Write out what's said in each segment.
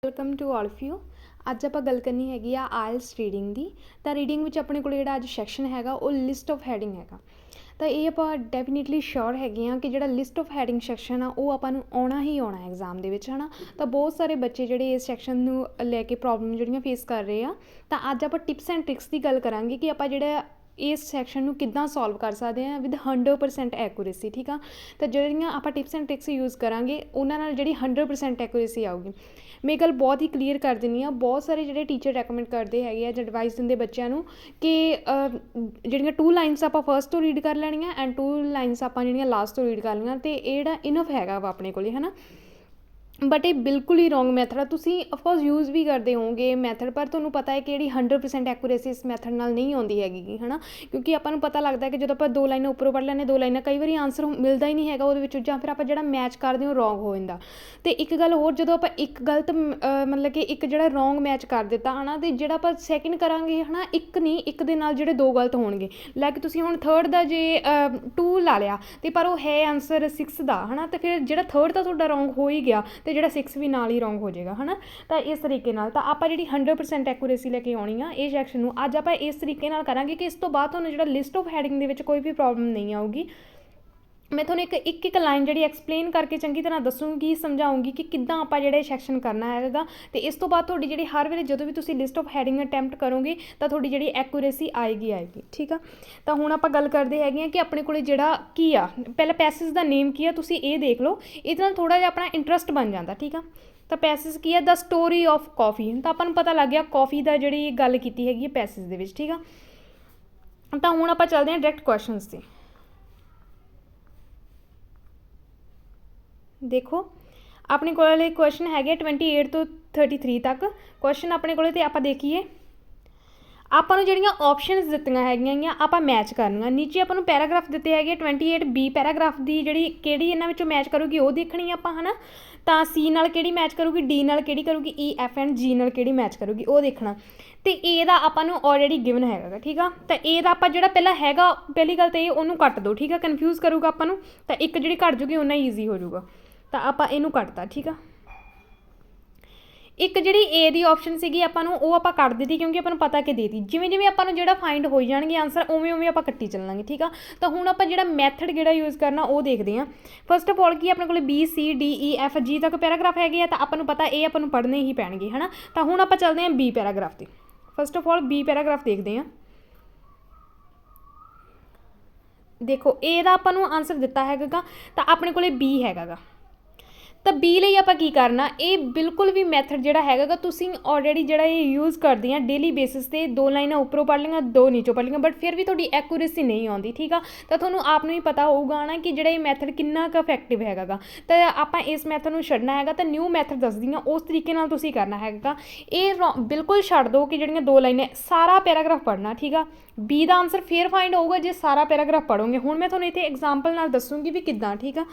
Welcome to all of you. ਅੱਜ ਆਪਾਂ ਗੱਲ ਕਰਨੀ ਹੈਗੀ ਆ ਆਇਲਸ ਰੀਡਿੰਗ ਦੀ। ਤਾਂ ਰੀਡਿੰਗ ਵਿੱਚ ਆਪਣੇ ਕੋਲ ਜਿਹੜਾ ਅੱਜ ਸੈਕਸ਼ਨ ਹੈਗਾ ਉਹ ਲਿਸਟ ਆਫ ਹੈਡਿੰਗ ਹੈਗਾ। ਤਾਂ ਇਹ ਆਪਾਂ ਡੈਫੀਨੇਟਲੀ ਸ਼ੋਰ ਹੈਗੇ ਹਾਂ ਕਿ ਜਿਹੜਾ ਲਿਸਟ ਆਫ ਹੈਡਿੰਗ ਸੈਕਸ਼ਨ ਆ ਉਹ ਆਪਾਂ ਨੂੰ ਆਉਣਾ ਹੀ ਆਉਣਾ ਐਗਜ਼ਾਮ ਦੇ ਵਿੱਚ, ਹੈ ਨਾ। ਤਾਂ ਬਹੁਤ ਸਾਰੇ ਬੱਚੇ ਜਿਹੜੇ ਇਸ ਸੈਕਸ਼ਨ ਨੂੰ ਲੈ ਕੇ ਪ੍ਰੋਬਲਮ ਜਿਹੜੀਆਂ ਫੇਸ ਕਰ ਰਹੇ ਆ। ਤਾਂ ਅੱਜ ਆਪਾਂ ਟਿਪਸ ਐਂਡ ਟ੍ਰਿਕਸ ਦੀ ਗੱਲ ਕਰਾਂਗੇ ਕਿ ਆਪਾਂ ਜਿਹੜਾ ਇਸ ਸੈਕਸ਼ਨ ਨੂੰ ਕਿੱਦਾਂ ਸੋਲਵ ਕਰ ਸਕਦੇ ਹਾਂ ਵਿਦ 100% ਐਕੂਰੇਸੀ, ਠੀਕ ਆ। ਤਾਂ ਜਿਹੜੀਆਂ ਆਪਾਂ ਟਿਪਸ ਐਂਡ ਟ੍ਰਿਕਸ ਯੂਜ਼ ਕਰਾਂਗੇ ਉਹਨਾਂ ਨਾਲ ਜਿਹੜੀ 100% ਐਕੂਰੇਸੀ ਆਊਗੀ। ਮੈਂ ਇਹ ਗੱਲ ਬਹੁਤ ਹੀ ਕਲੀਅਰ ਕਰ ਦਿੰਦੀ ਹਾਂ। ਬਹੁਤ ਸਾਰੇ ਜਿਹੜੇ ਟੀਚਰ ਰੈਕਮੈਂਡ ਕਰਦੇ ਹੈਗੇ ਆ ਜਾਂ ਐਡਵਾਈਸ ਦਿੰਦੇ ਬੱਚਿਆਂ ਨੂੰ ਕਿ ਜਿਹੜੀਆਂ 2 ਲਾਈਨਸ ਆਪਾਂ ਫਸਟ ਤੋਂ ਰੀਡ ਕਰ ਲੈਣੀਆਂ ਐਂਡ 2 ਲਾਈਨਸ ਆਪਾਂ ਜਿਹੜੀਆਂ ਲਾਸਟ ਤੋਂ ਰੀਡ ਕਰ ਲਈਆਂ, ਅਤੇ ਇਹ ਜਿਹੜਾ ਇਨਫ ਹੈਗਾ ਵਾ ਆਪਣੇ ਕੋਲ, ਹੈ ਨਾ। ਬਟ ਇਹ ਬਿਲਕੁਲ ਹੀ ਰੋਂਗ ਮੈਥਡ ਆ। ਤੁਸੀਂ ਅਫਕੋਰਸ ਯੂਜ਼ ਵੀ ਕਰਦੇ ਹੋਵੋਗੇ ਮੈਥਡ, ਪਰ ਤੁਹਾਨੂੰ ਪਤਾ ਹੈ ਕਿ ਜਿਹੜੀ 100% ਐਕੂਰੇਸੀ ਇਸ ਮੈਥਡ ਨਾਲ ਨਹੀਂ ਆਉਂਦੀ ਹੈਗੀ, ਹੈ ਨਾ। ਕਿਉਂਕਿ ਆਪਾਂ ਨੂੰ ਪਤਾ ਲੱਗਦਾ ਕਿ ਜਦੋਂ ਆਪਾਂ 2 ਲਾਈਨਾਂ ਉੱਪਰੋਂ ਪੜ੍ਹ ਲੈਂਦੇ 2 ਲਾਈਨਾਂ, ਕਈ ਵਾਰੀ ਆਨਸਰ ਮਿਲਦਾ ਹੀ ਨਹੀਂ ਹੈਗਾ ਉਹਦੇ ਵਿੱਚ, ਜਾਂ ਫਿਰ ਆਪਾਂ ਜਿਹੜਾ ਮੈਚ ਕਰਦੇ ਹੋ ਰੋਂਗ ਹੋ ਜਾਂਦਾ। ਅਤੇ ਇੱਕ ਗੱਲ ਹੋਰ, ਜਦੋਂ ਆਪਾਂ ਇੱਕ ਗਲਤ ਮਤਲਬ ਕਿ ਇੱਕ ਜਿਹੜਾ ਰੋਂਗ ਮੈਚ ਕਰ ਦਿੱਤਾ, ਹੈ ਨਾ, ਅਤੇ ਜਿਹੜਾ ਆਪਾਂ ਸੈਕਿੰਡ ਕਰਾਂਗੇ, ਹੈ ਨਾ, ਇੱਕ ਨਹੀਂ ਇੱਕ ਦੇ ਨਾਲ ਜਿਹੜੇ 2 ਗਲਤ ਹੋਣਗੇ। ਲਾਈਕ ਤੁਸੀਂ ਹੁਣ ਥਰਡ ਦਾ ਜੇ 2 ਲਾ ਲਿਆ ਅਤੇ ਪਰ ਉਹ ਹੈ ਆਨਸਰ 6 ਦਾ, ਹੈ ਨਾ, ਅਤੇ ਫਿਰ ਜਿਹੜਾ ਥਰਡ ਦਾ ਤੁਹਾਡਾ ਰੋਂਗ ਹੋ ਹੀ ਗਿਆ ਅਤੇ ਜਿਹੜਾ 6 ਵੀ ਨਾਲ ਹੀ ਰੋਂਗ ਹੋ ਜਾਏਗਾ, ਹੈ ਨਾ। ਤਾਂ ਇਸ ਤਰੀਕੇ ਨਾਲ ਤਾਂ ਆਪਾਂ ਜਿਹੜੀ 100% ਐਕੂਰੇਸੀ ਲੈ ਕੇ ਆਉਣੀ ਆ ਇਹ ਸੈਕਸ਼ਨ ਨੂੰ, ਅੱਜ ਆਪਾਂ ਇਸ ਤਰੀਕੇ ਨਾਲ ਕਰਾਂਗੇ ਕਿ ਇਸ ਤੋਂ ਬਾਅਦ ਤੁਹਾਨੂੰ ਜਿਹੜਾ ਲਿਸਟ ਆਫ ਹੈਡਿੰਗ ਦੇ ਵਿੱਚ ਕੋਈ ਵੀ ਪ੍ਰੋਬਲਮ ਨਹੀਂ ਆਊਗੀ। ਮੈਂ ਤੁਹਾਨੂੰ ਇੱਕ ਲਾਈਨ ਜਿਹੜੀ ਐਕਸਪਲੇਨ ਕਰਕੇ ਚੰਗੀ ਤਰ੍ਹਾਂ ਦੱਸੂਗੀ, ਸਮਝਾਊਂਗੀ ਕਿ ਕਿੱਦਾਂ ਆਪਾਂ ਜਿਹੜਾ ਸੈਕਸ਼ਨ ਕਰਨਾ ਹੈਗਾ। ਅਤੇ ਇਸ ਤੋਂ ਬਾਅਦ ਤੁਹਾਡੀ ਜਿਹੜੀ ਹਰ ਵੇਲੇ ਜਦੋਂ ਵੀ ਤੁਸੀਂ ਲਿਸਟ ਆਫ ਹੈਡਿੰਗ ਅਟੈਂਪਟ ਕਰੋਗੇ ਤਾਂ ਤੁਹਾਡੀ ਜਿਹੜੀ ਐਕੂਰੇਸੀ ਆਏਗੀ। ਠੀਕ ਆ। ਤਾਂ ਹੁਣ ਆਪਾਂ ਗੱਲ ਕਰਦੇ ਹੈਗੇ ਹਾਂ ਕਿ ਆਪਣੇ ਕੋਲ ਜਿਹੜਾ ਕੀ ਆ, ਪਹਿਲਾਂ ਪੈਸੇਜ ਦਾ ਨੇਮ ਕੀ ਆ ਤੁਸੀਂ ਇਹ ਦੇਖ ਲਓ। ਇਹਦੇ ਨਾਲ ਥੋੜ੍ਹਾ ਜਿਹਾ ਆਪਣਾ ਇੰਟਰਸਟ ਬਣ ਜਾਂਦਾ, ਠੀਕ ਆ। ਤਾਂ ਪੈਸੇਜ ਕੀ ਹੈ, ਦ ਸਟੋਰੀ ਆਫ ਕੌਫੀ। ਤਾਂ ਆਪਾਂ ਨੂੰ ਪਤਾ ਲੱਗ ਗਿਆ ਕੌਫੀ ਦਾ ਜਿਹੜੀ ਗੱਲ ਕੀਤੀ ਹੈਗੀ ਹੈ ਪੈਸੇਜ ਦੇ ਵਿੱਚ, ਠੀਕ ਆ। ਤਾਂ ਹੁਣ ਆਪਾਂ ਚੱਲਦੇ ਹਾਂ ਡਾਇਰੈਕਟ ਕੁਐਸਚਨਸ 'ਤੇ। ਦੇਖੋ ਆਪਣੇ ਕੋਲ ਕੁਐਸਚਨ ਹੈਗੇ 28 ਤੋਂ 33 ਤੱਕ ਕੁਐਸਚਨ ਆਪਣੇ ਕੋਲ, ਅਤੇ ਆਪਾਂ ਦੇਖੀਏ ਆਪਾਂ ਨੂੰ ਜਿਹੜੀਆਂ ਆਪਸ਼ਨਸ ਦਿੱਤੀਆਂ ਹੈਗੀਆਂ ਆਪਾਂ ਮੈਚ ਕਰਨੀਆਂ। ਨੀਚੇ ਆਪਾਂ ਨੂੰ ਪੈਰਾਗ੍ਰਾਫ ਦਿੱਤੇ ਹੈਗੇ 28B ਪੈਰਾਗ੍ਰਾਫ ਦੀ ਜਿਹੜੀ ਕਿਹੜੀ ਇਹਨਾਂ ਵਿੱਚੋਂ ਮੈਚ ਕਰੂਗੀ ਉਹ ਦੇਖਣੀ ਆਪਾਂ, ਹੈ ਨਾ। ਤਾਂ C ਨਾਲ ਕਿਹੜੀ ਮੈਚ ਕਰੂਗੀ, D ਨਾਲ ਕਿਹੜੀ ਕਰੂਗੀ, E, F ਐਂਡ G ਨਾਲ ਕਿਹੜੀ ਮੈਚ ਕਰੂਗੀ ਉਹ ਦੇਖਣਾ। ਅਤੇ A ਦਾ ਆਪਾਂ ਨੂੰ ਆਲਰੇਡੀ ਗਿਵਨ ਹੈਗਾ, ਠੀਕ ਆ। ਤਾਂ A ਦਾ ਆਪਾਂ ਜਿਹੜਾ ਪਹਿਲਾਂ ਹੈਗਾ, ਪਹਿਲੀ ਗੱਲ ਤਾਂ ਇਹ ਉਹਨੂੰ ਕੱਟ ਦਿਓ, ਠੀਕ ਆ। ਕਨਫਿਊਜ਼ ਕਰੂਗਾ ਆਪਾਂ ਨੂੰ, ਤਾਂ ਇੱਕ ਜਿਹੜੀ ਘੱਟ ਜੂਗੀ ਉਹਨਾਂ ਈਜ਼ੀ ਹੋ ਜਾਊਗਾ। ਤਾਂ ਆਪਾਂ ਇਹਨੂੰ ਕੱਟਤਾ, ਠੀਕ ਆ। ਇੱਕ ਜਿਹੜੀ A ਦੀ ਆਪਸ਼ਨ ਸੀਗੀ ਆਪਾਂ ਨੂੰ ਉਹ ਆਪਾਂ ਕੱਟ ਦਿੱਤੀ ਕਿਉਂਕਿ ਆਪਾਂ ਨੂੰ ਪਤਾ ਕਿ ਦੇਤੀ। ਜਿਵੇਂ ਜਿਵੇਂ ਆਪਾਂ ਨੂੰ ਜਿਹੜਾ ਫਾਈਂਡ ਹੋਈ ਜਾਣਗੇ ਆਨਸਰ ਉਵੇਂ ਉਵੇਂ ਆਪਾਂ ਕੱਟੀ ਚੱਲਾਂਗੇ, ਠੀਕ ਆ। ਤਾਂ ਹੁਣ ਆਪਾਂ ਜਿਹੜਾ ਮੈਥਡ ਜਿਹੜਾ ਯੂਜ਼ ਕਰਨਾ ਉਹ ਦੇਖਦੇ ਹਾਂ। ਫਸਟ ਆਫ ਆਲ ਕੀ ਆਪਣੇ ਕੋਲ B, C, D, E, F, G ਤੱਕ ਪੈਰਾਗ੍ਰਾਫ ਹੈਗੇ ਆ, ਤਾਂ ਆਪਾਂ ਨੂੰ ਪਤਾ ਇਹ ਆਪਾਂ ਨੂੰ ਪੜ੍ਹਨੇ ਹੀ ਪੈਣਗੇ, ਹੈ ਨਾ। ਤਾਂ ਹੁਣ ਆਪਾਂ ਚੱਲਦੇ ਹਾਂ B ਪੈਰਾਗ੍ਰਾਫ 'ਤੇ। First of all B paragraph ਦੇਖਦੇ ਹਾਂ। ਦੇਖੋ A ਦਾ ਆਪਾਂ ਨੂੰ ਆਨਸਰ ਦਿੱਤਾ ਹੈਗਾ, ਤਾਂ ਆਪਣੇ ਕੋਲ B ਹੈਗਾ। ਤਾਂ B ਲਈ ਆਪਾਂ ਕੀ ਕਰਨਾ, ਇਹ ਬਿਲਕੁਲ ਵੀ ਮੈਥਡ ਜਿਹੜਾ ਹੈਗਾ ਤੁਸੀਂ ਆਲਰੇਡੀ ਜਿਹੜਾ ਇਹ ਯੂਜ਼ ਕਰਦੇ ਆ ਡੇਲੀ ਬੇਸਿਸ 'ਤੇ। 2 ਲਾਈਨਾਂ ਉੱਪਰੋਂ ਪੜ੍ਹ ਲਈਆਂ 2 ਨੀਚੋਂ ਪੜ੍ਹ ਲਈਆਂ, ਬਟ ਫਿਰ ਵੀ ਤੁਹਾਡੀ ਐਕੂਰੇਸੀ ਨਹੀਂ ਆਉਂਦੀ, ਠੀਕ ਆ। ਤਾਂ ਤੁਹਾਨੂੰ ਆਪ ਨੂੰ ਹੀ ਪਤਾ ਹੋਊਗਾ ਨਾ ਕਿ ਜਿਹੜਾ ਇਹ ਮੈਥਡ ਕਿੰਨਾ ਕੁ ਇਫੈਕਟਿਵ ਹੈਗਾ। ਤਾਂ ਆਪਾਂ ਇਸ ਮੈਥਡ ਨੂੰ ਛੱਡਣਾ ਹੈਗਾ, ਤਾਂ ਨਿਊ ਮੈਥਡ ਦੱਸਦੀ ਹਾਂ ਉਸ ਤਰੀਕੇ ਨਾਲ ਤੁਸੀਂ ਕਰਨਾ ਹੈਗਾ। ਇਹ ਬਿਲਕੁਲ ਛੱਡ ਦਿਓ ਕਿ ਜਿਹੜੀਆਂ 2 ਲਾਈਨਾਂ ਸਾਰਾ ਪੈਰਾਗ੍ਰਾਫ ਪੜ੍ਹਨਾ, ਠੀਕ ਆ। B ਦਾ ਆਨਸਰ ਫੇਰ ਫਾਈਂਡ ਹੋਊਗਾ ਜੇ ਸਾਰਾ ਪੈਰਾਗ੍ਰਾਫ ਪੜ੍ਹੋਗੇ। ਹੁਣ ਮੈਂ ਤੁਹਾਨੂੰ ਇੱਥੇ ਐਗਜ਼ਾਮਪਲ ਨਾਲ ਦੱਸੂਗੀ ਵੀ ਕਿੱਦਾਂ, ਠੀਕ ਆ।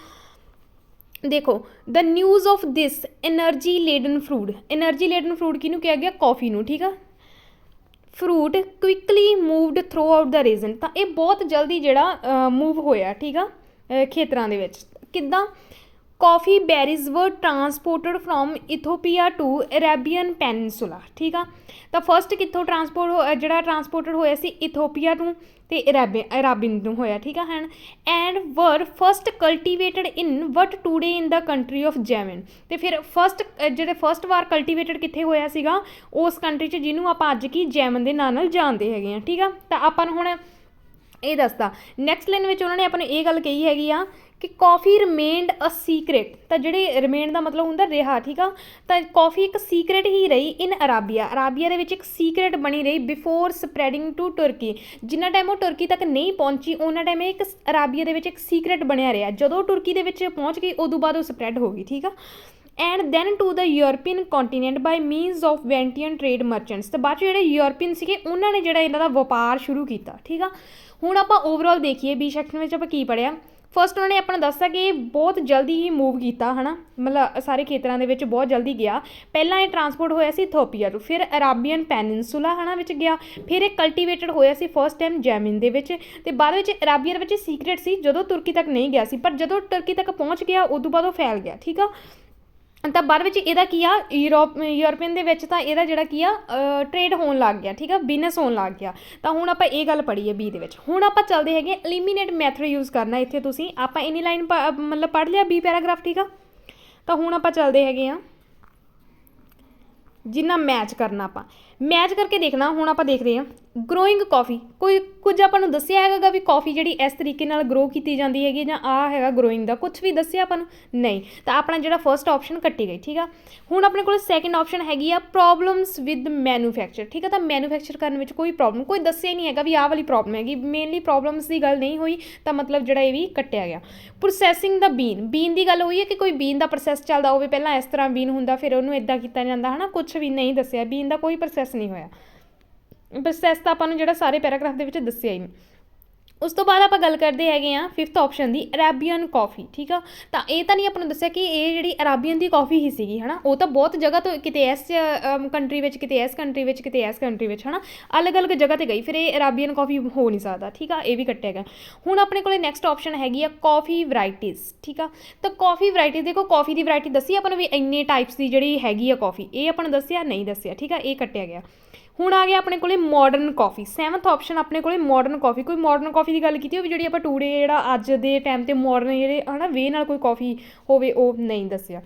ਦੇਖੋ the news of this energy laden fruit. Energy laden fruit ਕਿਹਨੂੰ ਕਿਹਾ ਗਿਆ, ਕੌਫੀ ਨੂੰ, ਠੀਕ ਆ। Fruit quickly moved throughout the region. ਤਾਂ ਇਹ ਬਹੁਤ ਜਲਦੀ ਜਿਹੜਾ ਮੂਵ ਹੋਇਆ, ਠੀਕ ਆ, ਖੇਤਰਾਂ ਦੇ ਵਿੱਚ। ਕਿੱਦਾਂ, ਕੌਫੀ ਬੈਰੀਜ਼ ਵਰ ਟਰਾਂਸਪੋਰਟਡ from Ethiopia to Arabian Peninsula, ਠੀਕ ਆ। ਤਾਂ ਫਸਟ ਕਿੱਥੋਂ ਜਿਹੜਾ ਟਰਾਂਸਪੋਰਟਡ ਹੋਇਆ ਸੀ, ਇਥੋਪੀਆ ਤੋਂ ਅਤੇ ਅਰਾਬੀਨ ਨੂੰ ਹੋਇਆ, ਠੀਕ ਆ। And were first cultivated in what today in the country of Yemen. ਅਤੇ ਫਿਰ ਫਸਟ ਵਾਰ ਕਲਟੀਵੇਟਡ ਕਿੱਥੇ ਹੋਇਆ ਸੀਗਾ, ਉਸ ਕੰਟਰੀ 'ਚ ਜਿਹਨੂੰ ਆਪਾਂ ਅੱਜ ਕੀ ਜੈਮਨ ਦੇ ਨਾਂ ਨਾਲ ਜਾਣਦੇ ਹੈਗੇ ਹਾਂ, ਠੀਕ ਆ। ਤਾਂ ਆਪਾਂ ਨੂੰ ਹੁਣ ਇਹ ਦੱਸਦਾ ਨੈਕਸਟ ਲਾਈਨ ਵਿੱਚ ਉਹਨਾਂ ਨੇ ਆਪਾਂ ਨੂੰ ਇਹ ਗੱਲ ਕਹੀ ਹੈਗੀ ਆ ਕਿ ਕੌਫੀ ਰਿਮੇਨਡ ਅ ਸੀਕ੍ਰੇਟ। ਤਾਂ ਜਿਹੜੇ ਰਿਮੇਨ ਦਾ ਮਤਲਬ ਹੁੰਦਾ ਰਿਹਾ, ਠੀਕ ਆ। ਤਾਂ ਕੌਫੀ ਇੱਕ ਸੀਕ੍ਰੇਟ ਹੀ ਰਹੀ ਇਨ ਅਰਾਬੀਆ ਦੇ ਵਿੱਚ ਇੱਕ ਸੀਕ੍ਰੇਟ ਬਣੀ ਰਹੀ ਬਿਫੋਰ ਸਪਰੈਡਿੰਗ ਟੂ ਤੁਰਕੀ। ਜਿੰਨਾ ਟਾਈਮ ਉਹ ਤੁਰਕੀ ਤੱਕ ਨਹੀਂ ਪਹੁੰਚੀ ਉਹਨਾਂ ਟਾਈਮ ਇਹ ਇੱਕ ਅਰਾਬੀਆ ਦੇ ਵਿੱਚ ਇੱਕ ਸੀਕ੍ਰੇਟ ਬਣਿਆ ਰਿਹਾ। ਜਦੋਂ ਤੁਰਕੀ ਦੇ ਵਿੱਚ ਪਹੁੰਚ ਗਈ ਉਦੋਂ ਬਾਅਦ ਉਹ ਸਪਰੈਡ ਹੋ ਗਈ, ਠੀਕ ਆ। And then to the European continent by means of Venetian trade merchants. ਅਤੇ ਬਾਅਦ 'ਚ ਜਿਹੜੇ ਯੂਰਪੀਅਨ ਸੀਗੇ ਉਹਨਾਂ ਨੇ ਜਿਹੜਾ ਇਹਨਾਂ ਦਾ ਵਪਾਰ ਸ਼ੁਰੂ ਕੀਤਾ, ਠੀਕ ਆ। ਹੁਣ ਆਪਾਂ ਓਵਰਆਲ ਦੇਖੀਏ B ਸੈਕਸ਼ਨ ਵਿੱਚ ਆਪਾਂ ਕੀ ਪੜ੍ਹਿਆ। ਫਸਟ ਉਹਨਾਂ ਨੇ ਆਪਾਂ ਨੂੰ ਦੱਸਿਆ ਕਿ ਇਹ ਬਹੁਤ ਜਲਦੀ ਹੀ ਮੂਵ ਕੀਤਾ, ਹੈ ਨਾ, ਮਤਲਬ ਸਾਰੇ ਖੇਤਰਾਂ ਦੇ ਵਿੱਚ ਬਹੁਤ ਜਲਦੀ ਗਿਆ। ਪਹਿਲਾਂ ਇਹ ਟਰਾਂਸਪੋਰਟ ਹੋਇਆ ਸੀ ਇਥੋਪੀਆ ਤੋਂ, ਫਿਰ ਅਰਾਬੀਅਨ ਪੈਨਿਨਸੂਲਾ, ਹੈ ਨਾ, ਵਿੱਚ ਗਿਆ। ਫਿਰ ਇਹ ਕਲਟੀਵੇਟਡ ਹੋਇਆ ਸੀ ਫਸਟ ਟਾਈਮ ਜੈਮਨ ਦੇ ਵਿੱਚ, ਅਤੇ ਬਾਅਦ ਵਿੱਚ ਅਰਾਬੀਆ ਦੇ ਵਿੱਚ ਸੀਕ੍ਰੇਟ ਸੀ ਜਦੋਂ ਤੁਰਕੀ ਤੱਕ ਨਹੀਂ ਗਿਆ ਸੀ, ਪਰ ਜਦੋਂ ਤੁਰਕੀ ਤੱਕ ਪਹੁੰਚ ਗਿਆ ਉਦੋਂ ਬਾਅਦ ਉਹ ਫੈਲ ਗਿਆ, ਠੀਕ ਆ। ਤਾਂ ਬਾਅਦ ਵਿੱਚ ਇਹਦਾ ਕੀ ਆ, ਯੂਰਪੀਅਨ ਦੇ ਵਿੱਚ ਤਾਂ ਇਹਦਾ ਜਿਹੜਾ ਕੀ ਆ ਟ੍ਰੇਡ ਹੋਣ ਲੱਗ ਗਿਆ, ਠੀਕ ਆ, ਬਿਜ਼ਨਸ ਹੋਣ ਲੱਗ ਗਿਆ। ਤਾਂ ਹੁਣ ਆਪਾਂ ਇਹ ਗੱਲ ਪੜ੍ਹੀ ਹੈ ਬੀ ਦੇ ਵਿੱਚ। ਹੁਣ ਆਪਾਂ ਚੱਲਦੇ ਹੈਗੇ ਐਲੀਮੀਨੇਟ ਮੈਥਡ ਯੂਜ਼ ਕਰਨਾ ਇੱਥੇ। ਤੁਸੀਂ ਆਪਾਂ ਇੰਨੀ ਲਾਈਨ ਮਤਲਬ ਪੜ੍ਹ ਲਿਆ ਬੀ ਪੈਰਾਗ੍ਰਾਫ, ਠੀਕ ਆ। ਤਾਂ ਹੁਣ ਆਪਾਂ ਚੱਲਦੇ ਹੈਗੇ ਆ ਜਿੰਨਾ ਮੈਚ ਕਰਨਾ, ਆਪਾਂ ਮੈਚ ਕਰਕੇ ਦੇਖਣਾ। ਹੁਣ ਆਪਾਂ ਦੇਖਦੇ ਹਾਂ ਗਰੋਇੰਗ ਕੌਫੀ, ਕੁਝ ਆਪਾਂ ਨੂੰ ਦੱਸਿਆ ਹੈਗਾ ਵੀ ਕੌਫੀ ਜਿਹੜੀ ਇਸ ਤਰੀਕੇ ਨਾਲ ਗਰੋ ਕੀਤੀ ਜਾਂਦੀ ਹੈਗੀ, ਜਾਂ ਆਹ ਹੈਗਾ ਗਰੋਇੰਗ ਦਾ, ਕੁਛ ਵੀ ਦੱਸਿਆ ਆਪਾਂ ਨੂੰ ਨਹੀਂ। ਤਾਂ ਆਪਣਾ ਜਿਹੜਾ ਫਸਟ ਆਪਸ਼ਨ ਕੱਟੀ ਗਈ, ਠੀਕ ਆ। ਹੁਣ ਆਪਣੇ ਕੋਲ ਸੈਕਿੰਡ ਆਪਸ਼ਨ ਹੈਗੀ ਆ ਪ੍ਰੋਬਲਮਸ ਵਿਦ ਮੈਨੂਫੈਕਚਰ, ਠੀਕ ਆ। ਤਾਂ ਮੈਨੂਫੈਕਚਰ ਕਰਨ ਵਿੱਚ ਕੋਈ ਪ੍ਰੋਬਲਮ, ਕੋਈ ਦੱਸਿਆ ਨਹੀਂ ਹੈਗਾ ਵੀ ਆਹ ਵਾਲੀ ਪ੍ਰੋਬਲਮ ਹੈਗੀ, ਮੇਨਲੀ ਪ੍ਰੋਬਲਮਸ ਦੀ ਗੱਲ ਨਹੀਂ ਹੋਈ। ਤਾਂ ਮਤਲਬ ਜਿਹੜਾ ਇਹ ਵੀ ਕੱਟਿਆ ਗਿਆ। ਪ੍ਰੋਸੈਸਿੰਗ ਦਾ ਬੀਨ ਦੀ ਗੱਲ ਹੋਈ ਹੈ ਕਿ ਕੋਈ ਬੀਨ ਦਾ ਪ੍ਰੋਸੈਸ ਚੱਲਦਾ ਹੋਵੇ, ਪਹਿਲਾਂ ਇਸ ਤਰ੍ਹਾਂ ਬੀਨ ਹੁੰਦਾ, ਫਿਰ ਉਹਨੂੰ ਇੱਦਾਂ ਕੀਤਾ ਜਾਂਦਾ ਹੈ ਨਾ, ਕੁਛ ਵੀ ਨਹੀਂ ਦੱਸਿਆ। ਬੀਨ ਦਾ ਕੋਈ ਪ੍ਰੋਸੈਸ ਨਹੀਂ ਹੋਇਆ। ਪ੍ਰੋਸੈਸ ਤਾਂ ਆਪਾਂ ਨੂੰ ਜਿਹੜਾ ਸਾਰੇ ਪੈਰਾਗ੍ਰਾਫ ਦੇ ਵਿੱਚ ਦੱਸਿਆ ਹੀ ਨਹੀਂ। ਉਸ ਤੋਂ ਬਾਅਦ ਆਪਾਂ ਗੱਲ ਕਰਦੇ ਹੈਗੇ ਆ ਫਿਫਥ ਆਪਸ਼ਨ ਦੀ, ਅਰਾਬੀਅਨ ਕੌਫੀ, ਠੀਕ ਆ। ਤਾਂ ਇਹ ਤਾਂ ਨਹੀਂ ਆਪਾਂ ਨੂੰ ਦੱਸਿਆ ਕਿ ਇਹ ਜਿਹੜੀ ਅਰਾਬੀਅਨ ਦੀ ਕੌਫੀ ਹੀ ਸੀਗੀ, ਹੈ ਨਾ। ਉਹ ਤਾਂ ਬਹੁਤ ਜਗ੍ਹਾ ਤੋਂ, ਕਿਤੇ ਇਸ ਕੰਟਰੀ ਵਿੱਚ, ਕਿਤੇ ਇਸ ਕੰਟਰੀ ਵਿੱਚ, ਕਿਤੇ ਇਸ ਕੰਟਰੀ ਵਿੱਚ, ਹੈ ਨਾ, ਅਲੱਗ-ਅਲੱਗ ਜਗ੍ਹਾ 'ਤੇ ਗਈ। ਫਿਰ ਇਹ ਅਰਾਬੀਅਨ ਕੌਫੀ ਹੋ ਨਹੀਂ ਸਕਦਾ, ਠੀਕ ਆ। ਇਹ ਵੀ ਕੱਟਿਆ ਗਿਆ। ਹੁਣ ਆਪਣੇ ਕੋਲ ਨੈਕਸਟ ਆਪਸ਼ਨ ਹੈਗੀ ਆ ਕੌਫੀ ਵਰਾਇਟੀਜ਼, ਠੀਕ ਆ। ਤਾਂ ਕੌਫੀ ਵਰਾਇਟੀ, ਦੇਖੋ ਕੌਫੀ ਦੀ ਵਰਾਇਟੀ ਦੱਸੀ ਆਪਾਂ ਨੂੰ ਵੀ ਇੰਨੇ ਟਾਈਪਸ ਦੀ ਜਿਹੜੀ ਹੈਗੀ ਆ ਕੌਫੀ, ਇਹ ਆਪਾਂ ਨੂੰ ਦੱਸਿਆ ਨਹੀਂ ਦੱਸਿਆ, ਠੀਕ ਆ। ਇਹ ਕੱਟਿਆ ਗਿਆ। ਹੁਣ ਆ ਗਿਆ ਆਪਣੇ ਕੋਲੇ ਮਾਡਰਨ ਕੌਫੀ, ਸੈਵਨਥ ਆਪਸ਼ਨ ਆਪਣੇ ਕੋਲੇ ਮਾਡਰਨ ਕੌਫੀ। ਕੋਈ ਮਾਡਰਨ ਕੌਫੀ ਦੀ ਗੱਲ ਕੀਤੀ ਹੋਵੇ ਜਿਹੜੀ ਆਪਾਂ ਟੂਡੇ, ਜਿਹੜਾ ਅੱਜ ਦੇ ਟਾਈਮ 'ਤੇ ਮਾਡਰਨ ਜਿਹੜੇ ਹੈ ਨਾ ਵੇ ਨਾਲ ਕੋਈ ਕੌਫੀ ਹੋਵੇ, ਉਹ ਨਹੀਂ ਦੱਸਿਆ।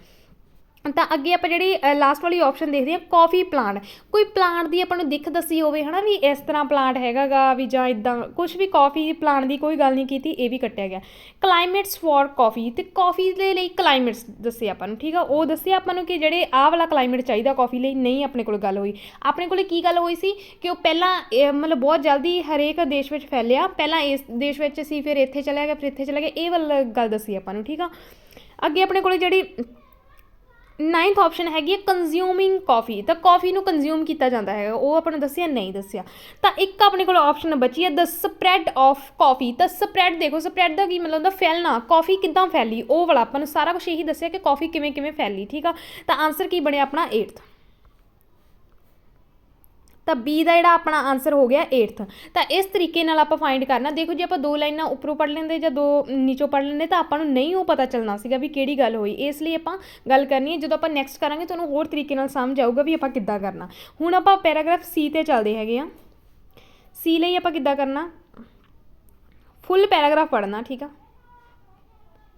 ਤਾਂ ਅੱਗੇ ਆਪਾਂ ਜਿਹੜੀ ਲਾਸਟ ਵਾਲੀ ਆਪਸ਼ਨ ਦੇਖਦੇ ਹਾਂ ਕੌਫੀ ਪਲਾਂਟ। ਕੋਈ ਪਲਾਂਟ ਦੀ ਆਪਾਂ ਨੂੰ ਦਿੱਖ ਦੱਸੀ ਹੋਵੇ, ਹੈ ਨਾ, ਵੀ ਇਸ ਤਰ੍ਹਾਂ ਪਲਾਂਟ ਹੈਗਾ ਗਾ, ਵੀ ਜਾਂ ਇੱਦਾਂ ਕੁਛ ਵੀ, ਕੌਫੀ ਪਲਾਂਟ ਦੀ ਕੋਈ ਗੱਲ ਨਹੀਂ ਕੀਤੀ, ਇਹ ਵੀ ਕੱਟਿਆ ਗਿਆ। ਕਲਾਈਮੇਟਸ ਫॉर ਕੌਫੀ, ਤੇ ਕੌਫੀ ਦੇ ਲਈ ਕਲਾਈਮੇਟਸ ਦੱਸੇ ਆਪਾਂ ਨੂੰ, ਠੀਕ ਆ। ਉਹ ਦੱਸਿਆ ਆਪਾਂ ਨੂੰ ਕਿ ਜਿਹੜੇ ਆਹ ਵਾਲਾ ਕਲਾਈਮੇਟ ਚਾਹੀਦਾ ਕੌਫੀ ਲਈ, ਨਹੀਂ ਆਪਣੇ ਕੋਲ ਗੱਲ ਹੋਈ। ਆਪਣੇ ਕੋਲ ਕੀ ਗੱਲ ਹੋਈ ਸੀ ਕਿ ਉਹ ਪਹਿਲਾਂ ਮਤਲਬ ਬਹੁਤ ਜਲਦੀ ਹਰੇਕ ਦੇਸ਼ ਵਿੱਚ ਫੈਲਿਆ, ਪਹਿਲਾਂ ਇਸ ਦੇਸ਼ ਵਿੱਚ ਸੀ, ਫਿਰ ਇੱਥੇ ਚਲਿਆ ਗਿਆ, ਫਿਰ ਇੱਥੇ ਚਲਿਆ ਗਿਆ, ਇਹ ਵਾਲਾ ਗੱਲ ਦੱਸੀ ਆਪਾਂ ਨੂੰ, ਠੀਕ ਆ। ਅੱਗੇ ਆਪਣੇ ਕੋਲ ਜਿਹੜੀ ਨਾਈਨਥ ਆਪਸ਼ਨ ਹੈਗੀ ਹੈ ਕੰਜ਼ਿਊਮਿੰਗ ਕੌਫੀ। ਤਾਂ ਕੌਫੀ ਨੂੰ ਕੰਜ਼ਿਊਮ ਕੀਤਾ ਜਾਂਦਾ ਹੈਗਾ, ਉਹ ਆਪਾਂ ਨੂੰ ਦੱਸਿਆ ਨਹੀਂ ਦੱਸਿਆ। ਤਾਂ ਇੱਕ ਆਪਣੇ ਕੋਲ ਆਪਸ਼ਨ ਬਚੀ ਹੈ ਦ ਸਪਰੈਡ ਆਫ ਕੌਫੀ। ਤਾਂ ਸਪਰੈਡ, ਦੇਖੋ ਸਪਰੈਡ ਦਾ ਕੀ ਮਤਲਬ ਹੁੰਦਾ, ਫੈਲਣਾ। ਕੌਫੀ ਕਿੱਦਾਂ ਫੈਲੀ, ਉਹ ਵਾਲਾ ਆਪਾਂ ਨੂੰ ਸਾਰਾ ਕੁਛ ਇਹੀ ਦੱਸਿਆ ਕਿ ਕੌਫੀ ਕਿਵੇਂ ਕਿਵੇਂ ਫੈਲੀ, ਠੀਕ ਆ। ਤਾਂ ਆਨਸਰ ਕੀ ਬਣਿਆ ਆਪਣਾ 8th। ਤਾਂ ਬੀ ਦਾ ਜਿਹੜਾ ਆਪਣਾ ਆਨਸਰ ਹੋ ਗਿਆ 8th। ਤਾਂ ਇਸ ਤਰੀਕੇ ਨਾਲ ਆਪਾਂ ਫਾਈਂਡ ਕਰਨਾ। ਦੇਖੋ ਜੇ ਆਪਾਂ 2 ਲਾਈਨਾਂ ਉੱਪਰੋਂ ਪੜ੍ਹ ਲੈਂਦੇ ਜਾਂ 2 ਨੀਚੋਂ ਪੜ੍ਹ ਲੈਂਦੇ ਤਾਂ ਆਪਾਂ ਨੂੰ ਨਹੀਂ ਉਹ ਪਤਾ ਚੱਲਣਾ ਸੀਗਾ ਵੀ ਕਿਹੜੀ ਗੱਲ ਹੋਈ। ਇਸ ਲਈ ਆਪਾਂ ਗੱਲ ਕਰਨੀ ਹੈ, ਜਦੋਂ ਆਪਾਂ ਨੈਕਸਟ ਕਰਾਂਗੇ ਤੁਹਾਨੂੰ ਹੋਰ ਤਰੀਕੇ ਨਾਲ ਸਮਝ ਆਊਗਾ ਵੀ ਆਪਾਂ ਕਿੱਦਾਂ ਕਰਨਾ। ਹੁਣ ਆਪਾਂ ਪੈਰਾਗ੍ਰਾਫ ਸੀ 'ਤੇ ਚੱਲਦੇ ਹੈਗੇ ਆ। ਸੀ ਲਈ ਆਪਾਂ ਕਿੱਦਾਂ ਕਰਨਾ, ਫੁੱਲ ਪੈਰਾਗ੍ਰਾਫ ਪੜ੍ਹਨਾ, ਠੀਕ ਆ।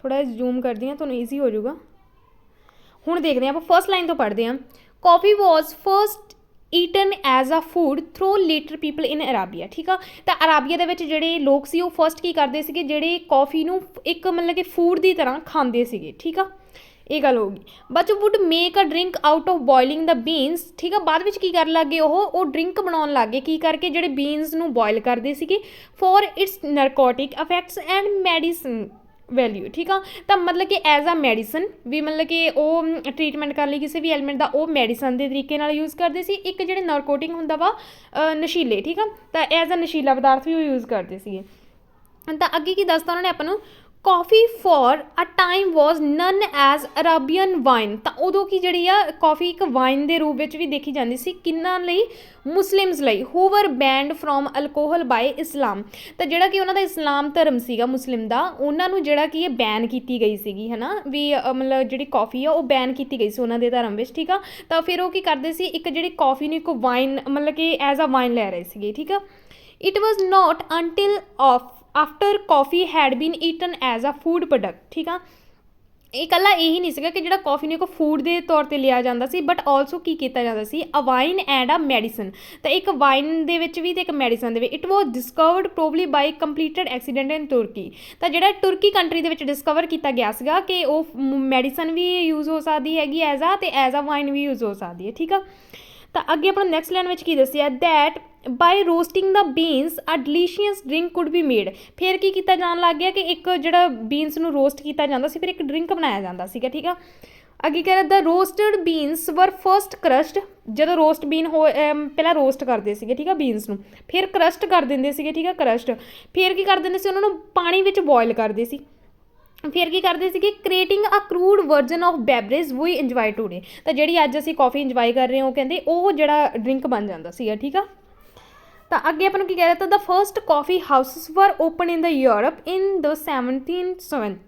ਥੋੜ੍ਹਾ ਜਿਹਾ ਜ਼ੂਮ ਕਰਦੀ ਹਾਂ, ਤੁਹਾਨੂੰ ਈਜ਼ੀ ਹੋ ਜਾਊਗਾ। ਹੁਣ ਦੇਖਦੇ ਹਾਂ, ਆਪਾਂ ਫਸਟ ਲਾਈਨ ਤੋਂ ਪੜ੍ਹਦੇ ਹਾਂ। Coffee was first eaten as a food through later people in Arabia, ਠੀਕ ਆ। ਤਾਂ ਅਰਾਬੀਆ ਦੇ ਵਿੱਚ ਜਿਹੜੇ ਲੋਕ ਸੀ ਉਹ ਫਸਟ ਕੀ ਕਰਦੇ ਸੀਗੇ, ਜਿਹੜੇ ਕੌਫੀ ਨੂੰ ਇੱਕ ਮਤਲਬ ਕਿ ਫੂਡ ਦੀ ਤਰ੍ਹਾਂ ਖਾਂਦੇ ਸੀਗੇ, ਠੀਕ ਆ। ਇਹ ਗੱਲ ਹੋ ਗਈ। But would make a drink out of boiling the beans, ਠੀਕ ਆ। ਬਾਅਦ ਵਿੱਚ ਕੀ ਕਰਨ ਲੱਗ ਗਏ, ਉਹ ਡਰਿੰਕ ਬਣਾਉਣ ਲੱਗ ਗਏ, ਕੀ ਕਰਕੇ, ਜਿਹੜੇ ਬੀਨਸ ਨੂੰ ਬੋਇਲ ਕਰਦੇ ਸੀਗੇ for it's narcotic effects and medicine value, ਠੀਕ ਆ। ਤਾਂ ਮਤਲਬ ਕਿ ਐਜ਼ ਆ ਮੈਡੀਸਨ ਵੀ, ਮਤਲਬ ਕਿ ਉਹ ਟਰੀਟਮੈਂਟ ਕਰਨ ਲਈ ਕਿਸੇ ਵੀ ਐਲੀਮੈਂਟ ਦਾ ਉਹ ਮੈਡੀਸਨ ਦੇ ਤਰੀਕੇ ਨਾਲ ਯੂਜ਼ ਕਰਦੇ ਸੀ। ਇੱਕ ਜਿਹੜੇ ਨਾਰਕੋਟਿਕ ਹੁੰਦਾ ਵਾ ਨਸ਼ੀਲੇ, ਠੀਕ ਆ। ਤਾਂ ਐਜ਼ ਆ ਨਸ਼ੀਲਾ ਪਦਾਰਥ ਵੀ ਉਹ ਯੂਜ਼ ਕਰਦੇ ਸੀਗੇ। ਤਾਂ ਅੱਗੇ ਕੀ ਦੱਸਦਾ ਉਹਨਾਂ ਨੇ ਆਪਾਂ ਨੂੰ, coffee for a time was known as Arabian wine. ਤਾਂ ਉਦੋਂ ਕੀ ਜਿਹੜੀ ਆ ਕੌਫੀ ਇੱਕ ਵਾਈਨ ਦੇ ਰੂਪ ਵਿੱਚ ਵੀ ਦੇਖੀ ਜਾਂਦੀ ਸੀ, ਕਿੰਨਾਂ ਲਈ, ਮੁਸਲਿਮਸ ਲਈ, ਹੂ ਵਰ ਬੈਂਡ ਫਰੋਮ ਅਲਕੋਹਲ ਬਾਏ ਇਸਲਾਮ। ਤਾਂ ਜਿਹੜਾ ਕਿ ਉਹਨਾਂ ਦਾ ਇਸਲਾਮ ਧਰਮ ਸੀਗਾ ਮੁਸਲਿਮ ਦਾ, ਉਹਨਾਂ ਨੂੰ ਜਿਹੜਾ ਕਿ ਇਹ ਬੈਨ ਕੀਤੀ ਗਈ ਸੀਗੀ, ਹੈ ਨਾ, ਵੀ ਮਤਲਬ ਜਿਹੜੀ ਕੌਫੀ ਆ ਉਹ ਬੈਨ ਕੀਤੀ ਗਈ ਸੀ ਉਹਨਾਂ ਦੇ ਧਰਮ ਵਿੱਚ, ਠੀਕ ਆ। ਤਾਂ ਫਿਰ ਉਹ ਕੀ ਕਰਦੇ ਸੀ, ਇੱਕ ਜਿਹੜੀ ਕੌਫੀ ਨੂੰ ਇੱਕ ਵਾਈਨ ਮਤਲਬ ਕਿ ਐਜ਼ ਆ ਵਾਈਨ ਲੈ ਰਹੇ ਸੀਗੇ, ਠੀਕ ਆ। It was not until after coffee had been eaten as a food product, ਠੀਕ ਆ। ਇਹ ਇਕੱਲਾ ਇਹੀ ਨਹੀਂ ਸੀਗਾ ਕਿ ਜਿਹੜਾ ਕੌਫੀ ਨੂੰ ਇੱਕ ਫੂਡ ਦੇ ਤੌਰ 'ਤੇ ਲਿਆ ਜਾਂਦਾ ਸੀ, ਬਟ ਆਲਸੋ ਕੀ ਕੀਤਾ ਜਾਂਦਾ ਸੀ, ਅ ਵਾਈਨ ਐਂਡ ਅ ਮੈਡੀਸਨ। ਤਾਂ ਇੱਕ ਵਾਈਨ ਦੇ ਵਿੱਚ ਵੀ ਅਤੇ ਇੱਕ ਮੈਡੀਸਨ ਦੇ ਵਿੱਚ। It was discovered probably by completed accident in Turkey. ਤਾਂ ਜਿਹੜਾ ਤੁਰਕੀ ਕੰਟਰੀ ਦੇ ਵਿੱਚ ਡਿਸਕਵਰ ਕੀਤਾ ਗਿਆ ਸੀਗਾ ਕਿ ਉਹ ਮੈਡੀਸਨ ਵੀ ਯੂਜ਼ ਹੋ ਸਕਦੀ ਹੈਗੀ ਐਜ਼ ਆ, ਅਤੇ as a wine we use ਹੋ ਸਕਦੀ ਹੈ, ਠੀਕ ਆ। ਤਾਂ ਅੱਗੇ ਆਪਣਾ ਨੈਕਸਟ ਲਾਈਨ ਵਿੱਚ ਕੀ ਦੱਸਿਆ, that by roasting the beans a delicious drink could be made. ਫਿਰ ਕੀ ਕੀਤਾ ਜਾਣ ਲੱਗ ਗਿਆ ਕਿ ਇੱਕ ਜਿਹੜਾ ਬੀਨਸ ਨੂੰ ਰੋਸਟ ਕੀਤਾ ਜਾਂਦਾ ਸੀ, ਫਿਰ ਇੱਕ ਡਰਿੰਕ ਬਣਾਇਆ ਜਾਂਦਾ ਸੀਗਾ, ਠੀਕ ਆ। ਅੱਗੇ ਕਹਿ ਰਿਹਾ ਦ ਰੋਸਟਡ ਬੀਨਸ ਵਰ ਫਸਟ ਕਰਸਡ। ਜਦੋਂ ਰੋਸਟ ਬੀਨ ਪਹਿਲਾਂ ਰੋਸਟ ਕਰਦੇ ਸੀਗੇ, ਠੀਕ ਆ, ਬੀਨਸ ਨੂੰ, ਫਿਰ ਕਰਸਟ ਕਰ ਦਿੰਦੇ ਸੀਗੇ, ਠੀਕ ਆ, ਕਰਸਟ। ਫਿਰ ਕੀ ਕਰ ਦਿੰਦੇ ਸੀ, ਉਹਨਾਂ ਨੂੰ ਪਾਣੀ ਵਿੱਚ ਬੋਇਲ ਕਰਦੇ ਸੀ। ਫਿਰ ਕੀ ਕਰਦੇ ਸੀਗੇ, creating a crude version of beverage we enjoy today. ਤਾਂ ਜਿਹੜੀ ਅੱਜ ਅਸੀਂ ਕੌਫੀ ਇੰਜੋਏ ਕਰ ਰਹੇ ਹਾਂ, ਉਹ ਕਹਿੰਦੇ ਉਹ ਜਿਹੜਾ ਡਰਿੰਕ ਬਣ ਜਾਂਦਾ ਸੀਗਾ, ਠੀਕ ਆ। ਤਾਂ ਅੱਗੇ ਆਪਾਂ ਨੂੰ ਕੀ ਕਹਿ ਰਿਹਾ ਤਾਂ ਦ ਫਰਸਟ ਕਾਫੀ ਹਾਊਸਿਸ ਵਰ ਓਪਨ ਇਨ ਦ ਯੂਰਪ ਇਨ ਦ 17th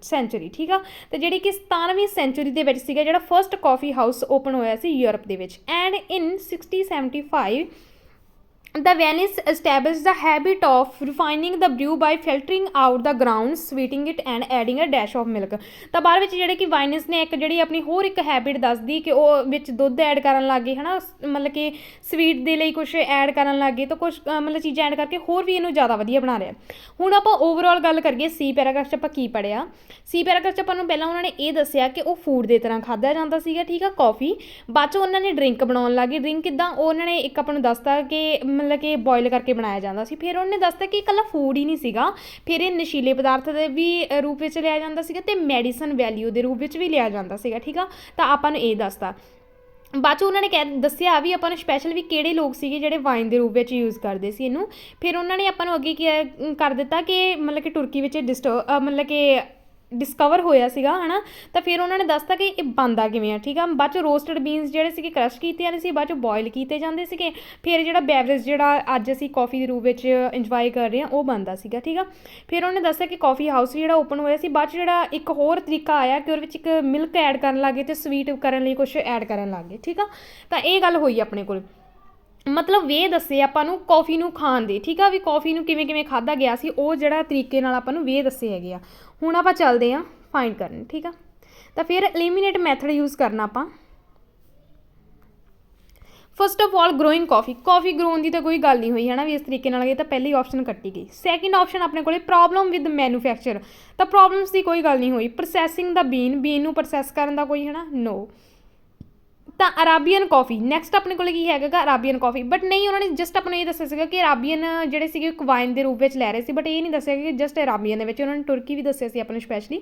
ਸੈਂਚੁਰੀ, ਠੀਕ ਆ। ਤੇ ਜਿਹੜੀ ਕਿ 17ਵੀਂ ਸੈਂਚੁਰੀ ਦੇ ਵਿੱਚ ਸੀਗਾ ਜਿਹੜਾ ਫਰਸਟ ਕਾਫੀ ਹਾਊਸ ਓਪਨ ਹੋਇਆ ਸੀ ਯੂਰਪ ਦੇ ਵਿੱਚ। And in 1675 the Venice established the habit of refining the brew by filtering out the ground, sweetening it and adding a dash of milk। ਤਾਂ ਬਾਅਦ ਵਿੱਚ ਜਿਹੜੇ ਕਿ ਵਾਈਨਸ ਨੇ ਇੱਕ ਜਿਹੜੀ ਆਪਣੀ ਹੋਰ ਇੱਕ ਹੈਬਿਟ ਦੱਸਦੀ ਕਿ ਉਹ ਵਿੱਚ ਦੁੱਧ ਐਡ ਕਰਨ ਲੱਗ ਗਏ ਹੈ ਨਾ, ਮਤਲਬ ਕਿ ਸਵੀਟ ਦੇ ਲਈ ਕੁਛ ਐਡ ਕਰਨ ਲੱਗ ਗਏ ਤਾਂ ਕੁਛ ਮਤਲਬ ਚੀਜ਼ਾਂ ਐਡ ਕਰਕੇ ਹੋਰ ਵੀ ਇਹਨੂੰ ਜ਼ਿਆਦਾ ਵਧੀਆ ਬਣਾ ਰਿਹਾ। ਹੁਣ ਆਪਾਂ ਓਵਰਆਲ ਗੱਲ ਕਰੀਏ ਸੀ ਪੈਰਾਗ੍ਰਾਫ 'ਚ ਆਪਾਂ ਕੀ ਪੜ੍ਹਿਆ। ਸੀ ਪੈਰਾਗ੍ਰਾਫ 'ਚ ਆਪਾਂ ਨੂੰ ਪਹਿਲਾਂ ਉਹਨਾਂ ਨੇ ਇਹ ਦੱਸਿਆ ਕਿ ਉਹ ਫੂਡ ਦੇ ਤਰ੍ਹਾਂ ਖਾਧਾ ਜਾਂਦਾ ਸੀਗਾ, ਠੀਕ ਆ, ਕੌਫੀ। ਬਾਅਦ 'ਚ ਉਹਨਾਂ ਨੇ ਡਰਿੰਕ ਬਣਾਉਣ ਲੱਗ ਗਏ। ਡਰਿੰਕ ਕਿੱਦਾਂ, ਉਹ ਉਹਨਾਂ ਨੇ ਇੱਕ ਆਪਾਂ ਨੂੰ ਦੱਸਤਾ ਕਿ ਮਤਲਬ ਕਿ ਬੋਇਲ ਕਰਕੇ ਬਣਾਇਆ ਜਾਂਦਾ ਸੀ। ਫਿਰ ਉਹਨੇ ਦੱਸਤਾ ਕਿ ਇਕੱਲਾ ਫੂਡ ਹੀ ਨਹੀਂ ਸੀਗਾ, ਫਿਰ ਇਹ ਨਸ਼ੀਲੇ ਪਦਾਰਥ ਦੇ ਵੀ ਰੂਪ ਵਿੱਚ ਲਿਆ ਜਾਂਦਾ ਸੀਗਾ ਅਤੇ ਮੈਡੀਸਨ ਵੈਲਿਊ ਦੇ ਰੂਪ ਵਿੱਚ ਵੀ ਲਿਆ ਜਾਂਦਾ ਸੀਗਾ, ਠੀਕ ਆ। ਤਾਂ ਆਪਾਂ ਨੂੰ ਇਹ ਦੱਸਤਾ। ਬਾਅਦ 'ਚ ਉਹਨਾਂ ਨੇ ਦੱਸਿਆ ਵੀ ਆਪਾਂ ਨੂੰ ਸਪੈਸ਼ਲ ਵੀ ਕਿਹੜੇ ਲੋਕ ਸੀਗੇ ਜਿਹੜੇ ਵਾਈਨ ਦੇ ਰੂਪ ਵਿੱਚ ਯੂਜ਼ ਕਰਦੇ ਸੀ ਇਹਨੂੰ। ਫਿਰ ਉਹਨਾਂ ਨੇ ਆਪਾਂ ਨੂੰ ਅੱਗੇ ਕੀ ਕਰ ਦਿੱਤਾ ਕਿ ਮਤਲਬ ਕਿ ਤੁਰਕੀ ਵਿੱਚ ਮਤਲਬ ਕਿ ਡਿਸਕਵਰ ਹੋਇਆ ਸੀਗਾ ਹੈ ਨਾ। ਤਾਂ ਫਿਰ ਉਹਨਾਂ ਨੇ ਦੱਸਤਾ ਕਿ ਇਹ ਬਣਦਾ ਕਿਵੇਂ ਆ, ਠੀਕ ਆ। ਬਾਅਦ 'ਚ ਰੋਸਟਡ ਬੀਨਸ ਜਿਹੜੇ ਸੀਗੇ ਕ੍ਰਸ਼ ਕੀਤੇ ਜਾਂਦੇ ਸੀ, ਬਾਅਦ 'ਚ ਬੋਇਲ ਕੀਤੇ ਜਾਂਦੇ ਸੀਗੇ। ਫਿਰ ਜਿਹੜਾ ਬੈਵਰੇਜ ਜਿਹੜਾ ਅੱਜ ਅਸੀਂ ਕੌਫੀ ਦੇ ਰੂਪ ਵਿੱਚ ਇੰਜੋਏ ਕਰ ਰਹੇ ਹਾਂ ਉਹ ਬਣਦਾ ਸੀਗਾ, ਠੀਕ ਆ। ਫਿਰ ਉਹਨੇ ਦੱਸਿਆ ਕਿ ਕੌਫੀ ਹਾਊਸ ਜਿਹੜਾ ਓਪਨ ਹੋਇਆ ਸੀ। ਬਾਅਦ 'ਚ ਜਿਹੜਾ ਇੱਕ ਹੋਰ ਤਰੀਕਾ ਆਇਆ ਕਿ ਉਹਦੇ ਵਿੱਚ ਇੱਕ ਮਿਲਕ ਐਡ ਕਰਨ ਲੱਗ ਗਏ ਅਤੇ ਸਵੀਟ ਕਰਨ ਲਈ ਕੁਛ ਐਡ ਕਰਨ ਲੱਗ ਗਏ, ਠੀਕ ਆ। ਤਾਂ ਇਹ ਗੱਲ ਹੋਈ ਆਪਣੇ ਕੋਲ, ਮਤਲਬ ਵੇ ਦੱਸੇ ਆਪਾਂ ਨੂੰ ਕੌਫੀ ਨੂੰ ਖਾਣ ਦੇ, ਠੀਕ ਆ, ਵੀ ਕੌਫੀ ਨੂੰ ਕਿਵੇਂ ਕਿਵੇਂ ਖਾਧਾ ਗਿਆ ਸੀ ਉਹ ਜਿਹੜਾ ਤਰੀਕੇ ਨਾਲ ਆਪਾਂ ਨੂੰ ਵੇ ਦੱਸੇ ਹੈਗੇ ਆ। ਹੁਣ ਆਪਾਂ ਚੱਲਦੇ ਹਾਂ ਫਾਈਂਡ ਕਰਨ, ਠੀਕ ਆ। ਤਾਂ ਫਿਰ ਐਲੀਮੀਨੇਟ ਮੈਥਡ ਯੂਜ਼ ਕਰਨਾ ਆਪਾਂ। First of all growing coffee grown ਦੀ ਤਾਂ ਕੋਈ ਗੱਲ ਨਹੀਂ ਹੋਈ ਹੈ ਨਾ ਵੀ ਇਸ ਤਰੀਕੇ ਨਾਲ ਇਹ ਤਾਂ ਪਹਿਲੀ ਆਪਸ਼ਨ ਕੱਟੀ ਗਈ। ਸੈਕਿੰਡ ਆਪਸ਼ਨ ਆਪਣੇ ਕੋਲ ਪ੍ਰੋਬਲਮ ਵਿਦ ਮੈਨੂਫੈਕਚਰ, ਤਾਂ ਪ੍ਰੋਬਲਮਸ ਦੀ ਕੋਈ ਗੱਲ ਨਹੀਂ ਹੋਈ। ਪ੍ਰੋਸੈਸਿੰਗ ਦਾ ਬੀਨ ਨੂੰ ਪ੍ਰੋਸੈਸ ਕਰਨ ਦਾ ਕੋਈ ਹੈ ਨਾ, ਨੋ। ਤਾਂ ਅਰਾਬੀਅਨ ਕੌਫੀ ਨੈਕਸਟ ਆਪਣੇ ਕੋਲ ਕੀ ਹੈਗਾ ਅਰਾਬੀਅਨ ਕੌਫੀ, ਬਟ ਨਹੀਂ ਉਹਨਾਂ ਨੇ ਜਸਟ ਆਪਾਂ ਨੂੰ ਇਹ ਦੱਸਿਆ ਸੀਗਾ ਕਿ ਅਰਾਬੀਅਨ ਜਿਹੜੇ ਸੀਗੇ ਇੱਕ ਵਾਈਨ ਦੇ ਰੂਪ ਵਿੱਚ ਲੈ ਰਹੇ ਸੀ, ਬਟ ਇਹ ਨਹੀਂ ਦੱਸਿਆ ਕਿ ਜਸਟ ਅਰਾਬੀਅਨ ਦੇ ਵਿੱਚ ਉਹਨਾਂ ਨੇ ਤੁਰਕੀ ਵੀ ਦੱਸਿਆ ਸੀ ਆਪਾਂ ਨੂੰ ਸਪੈਸ਼ਲੀ।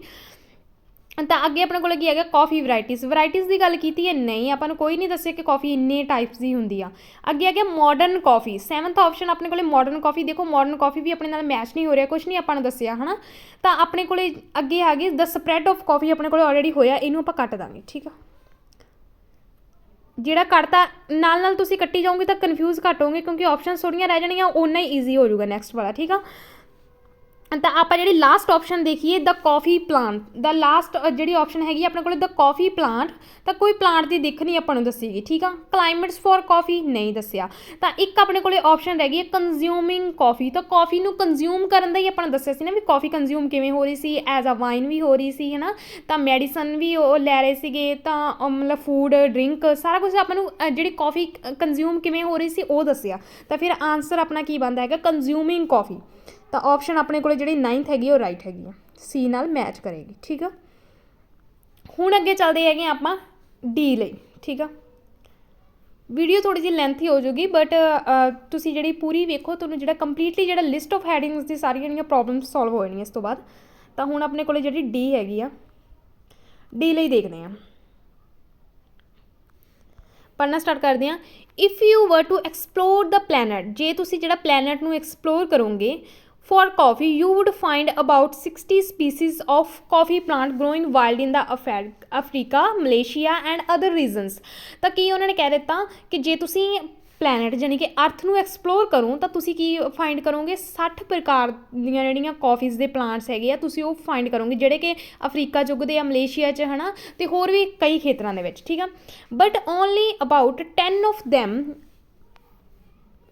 ਤਾਂ ਅੱਗੇ ਆਪਣੇ ਕੋਲ ਕੀ ਹੈਗਾ ਕੌਫੀ ਵਰਾਇਟੀਜ਼ ਦੀ ਗੱਲ ਕੀਤੀ ਹੈ, ਨਹੀਂ ਆਪਾਂ ਨੂੰ ਕੋਈ ਨਹੀਂ ਦੱਸਿਆ ਕਿ ਕੌਫੀ ਇੰਨੇ ਟਾਈਪਸ ਦੀ ਹੁੰਦੀ ਆ। ਅੱਗੇ ਆ ਗਿਆ ਮਾਡਰਨ ਕੌਫੀ, 7th ਆਪਸ਼ਨ ਆਪਣੇ ਕੋਲ ਮਾਡਰਨ ਕੌਫੀ। ਦੇਖੋ ਮਾਡਰਨ ਕੌਫੀ ਵੀ ਆਪਣੇ ਨਾਲ ਮੈਚ ਨਹੀਂ ਹੋ ਰਿਹਾ, ਕੁਛ ਨਹੀਂ ਆਪਾਂ ਨੂੰ ਦੱਸਿਆ ਹੈ ਨਾ। ਤਾਂ ਆਪਣੇ ਕੋਲ ਅੱਗੇ ਆ ਗਈ ਦ ਸਪਰੈਡ ਆਫ ਕੌਫੀ, ਆਪਣੇ ਕੋਲ ਆਲਰੇਡੀ ਹੋਇਆ, ਇਹਨੂੰ ਆਪਾਂ ਕੱਟ ਦਾਂਗੇ, ਠੀਕ ਆ। ਜਿਹੜਾ ਕੱਟਤਾ ਨਾਲ ਤੁਸੀਂ ਕੱਟੀ ਜਾਓਗੇ ਤਾਂ ਕਨਫਿਊਜ਼ ਘੱਟ ਹੋਗੇ ਕਿਉਂਕਿ ਆਪਸ਼ਨ ਥੋੜ੍ਹੀਆਂ ਰਹਿ ਜਾਣੀਆਂ, ਓਨਾ ਹੀ ਈਜ਼ੀ ਹੋ ਜਾਊਗਾ ਨੈਕਸਟ ਵਾਲਾ, ਠੀਕ ਆ। ਤਾਂ ਆਪਾਂ ਜਿਹੜੀ ਲਾਸਟ ਆਪਸ਼ਨ ਦੇਖੀਏ ਦ ਕੌਫੀ ਪਲਾਂਟ, ਦਾ ਲਾਸਟ ਜਿਹੜੀ ਆਪਸ਼ਨ ਹੈਗੀ ਆਪਣੇ ਕੋਲ ਦ ਕੌਫੀ ਪਲਾਂਟ। ਤਾਂ ਕੋਈ ਪਲਾਂਟ ਦੀ ਦਿੱਖ ਨਹੀਂ ਆਪਾਂ ਨੂੰ ਦੱਸੀ ਗਈ, ਠੀਕ ਆ। ਕਲਾਈਮੇਟਸ ਫॉर ਕੌਫੀ ਨਹੀਂ ਦੱਸਿਆ। ਤਾਂ ਇੱਕ ਆਪਣੇ ਕੋਲ ਆਪਸ਼ਨ ਰਹਿ ਗਈ ਹੈ ਕੰਜ਼ਿਊਮਿੰਗ ਕੌਫੀ, ਤਾਂ ਕੌਫੀ ਨੂੰ ਕੰਜ਼ਿਊਮ ਕਰਨ ਦਾ ਹੀ ਆਪਾਂ ਨੂੰ ਦੱਸਿਆ ਸੀ ਨਾ ਵੀ ਕੌਫੀ ਕੰਜ਼ਿਊਮ ਕਿਵੇਂ ਹੋ ਰਹੀ ਸੀ, ਐਜ਼ ਅ ਵਾਈਨ ਵੀ ਹੋ ਰਹੀ ਸੀ ਹੈ ਨਾ, ਤਾਂ ਮੈਡੀਸਨ ਵੀ ਉਹ ਲੈ ਰਹੇ ਸੀਗੇ, ਤਾਂ ਮਤਲਬ ਫੂਡ ਡਰਿੰਕ ਸਾਰਾ ਕੁਛ ਆਪਾਂ ਨੂੰ ਜਿਹੜੀ ਕੌਫੀ ਕੰਜ਼ਿਊਮ ਕਿਵੇਂ ਹੋ ਰਹੀ ਸੀ ਉਹ ਦੱਸਿਆ। ਤਾਂ ਫਿਰ ਆਨਸਰ ਆਪਣਾ ਕੀ ਬਣਦਾ ਹੈਗਾ ਕੰਜ਼ਿਊਮਿੰਗ ਕੌਫੀ। ਤਾਂ ਆਪਸ਼ਨ ਆਪਣੇ ਕੋਲ ਜਿਹੜੀ 9th ਹੈਗੀ ਉਹ ਰਾਈਟ ਹੈਗੀ ਆ, ਸੀ ਨਾਲ ਮੈਚ ਕਰੇਗੀ, ਠੀਕ ਆ। ਹੁਣ ਅੱਗੇ ਚੱਲਦੇ ਹੈਗੇ ਆਪਾਂ ਡੀ ਲਈ, ਠੀਕ ਆ। ਵੀਡੀਓ ਥੋੜ੍ਹੀ ਜਿਹੀ ਲੈਂਥੀ ਹੋ ਜਾਊਗੀ ਬਟ ਤੁਸੀਂ ਜਿਹੜੀ ਪੂਰੀ ਵੇਖੋ ਤੁਹਾਨੂੰ ਜਿਹੜਾ ਕੰਪਲੀਟਲੀ ਜਿਹੜਾ ਲਿਸਟ ਆਫ ਹੈਡਿੰਗਸ ਦੀ ਸਾਰੀਆਂ ਜਿਹੜੀਆਂ ਪ੍ਰੋਬਲਮਸ ਸੋਲਵ ਹੋ ਜਾਣੀਆਂ ਇਸ ਤੋਂ ਬਾਅਦ। ਤਾਂ ਹੁਣ ਆਪਣੇ ਕੋਲ ਜਿਹੜੀ ਡੀ ਹੈਗੀ ਆ, ਡੀ ਲਈ ਦੇਖਦੇ ਹਾਂ, ਪੜ੍ਹਨਾ ਸਟਾਰਟ ਕਰਦੇ ਹਾਂ। If you were to explore the planet, ਜੇ ਤੁਸੀਂ ਜਿਹੜਾ ਪਲੈਨਟ ਨੂੰ ਐਕਸਪਲੋਰ ਕਰੋਗੇ for coffee you would find about 60 species of coffee plant growing wild in the Africa, Malaysia and other regions। ਤਾਂ ਕੀ ਉਹਨਾਂ ਨੇ ਕਹਿ ਦਿੱਤਾ ਕਿ ਜੇ ਤੁਸੀਂ ਪਲੈਨਟ ਯਾਨੀ ਕਿ ਅਰਥ ਨੂੰ ਐਕਸਪਲੋਰ ਕਰੋ ਤਾਂ ਤੁਸੀਂ ਕੀ ਫਾਈਂਡ ਕਰੋਗੇ 60 ਪ੍ਰਕਾਰ ਦੀਆਂ ਜਿਹੜੀਆਂ ਕੌਫੀਜ਼ ਦੇ ਪਲਾਂਟਸ ਹੈਗੇ ਆ ਤੁਸੀਂ ਉਹ ਫਾਈਂਡ ਕਰੋਗੇ ਜਿਹੜੇ ਕਿ ਅਫਰੀਕਾ 'ਚ ਉੱਗਦੇ ਆ, ਮਲੇਸ਼ੀਆ 'ਚ ਹੈ ਨਾ, ਅਤੇ ਹੋਰ ਵੀ ਕਈ ਖੇਤਰਾਂ ਦੇ ਵਿੱਚ, ਠੀਕ ਆ। But only about 10 of them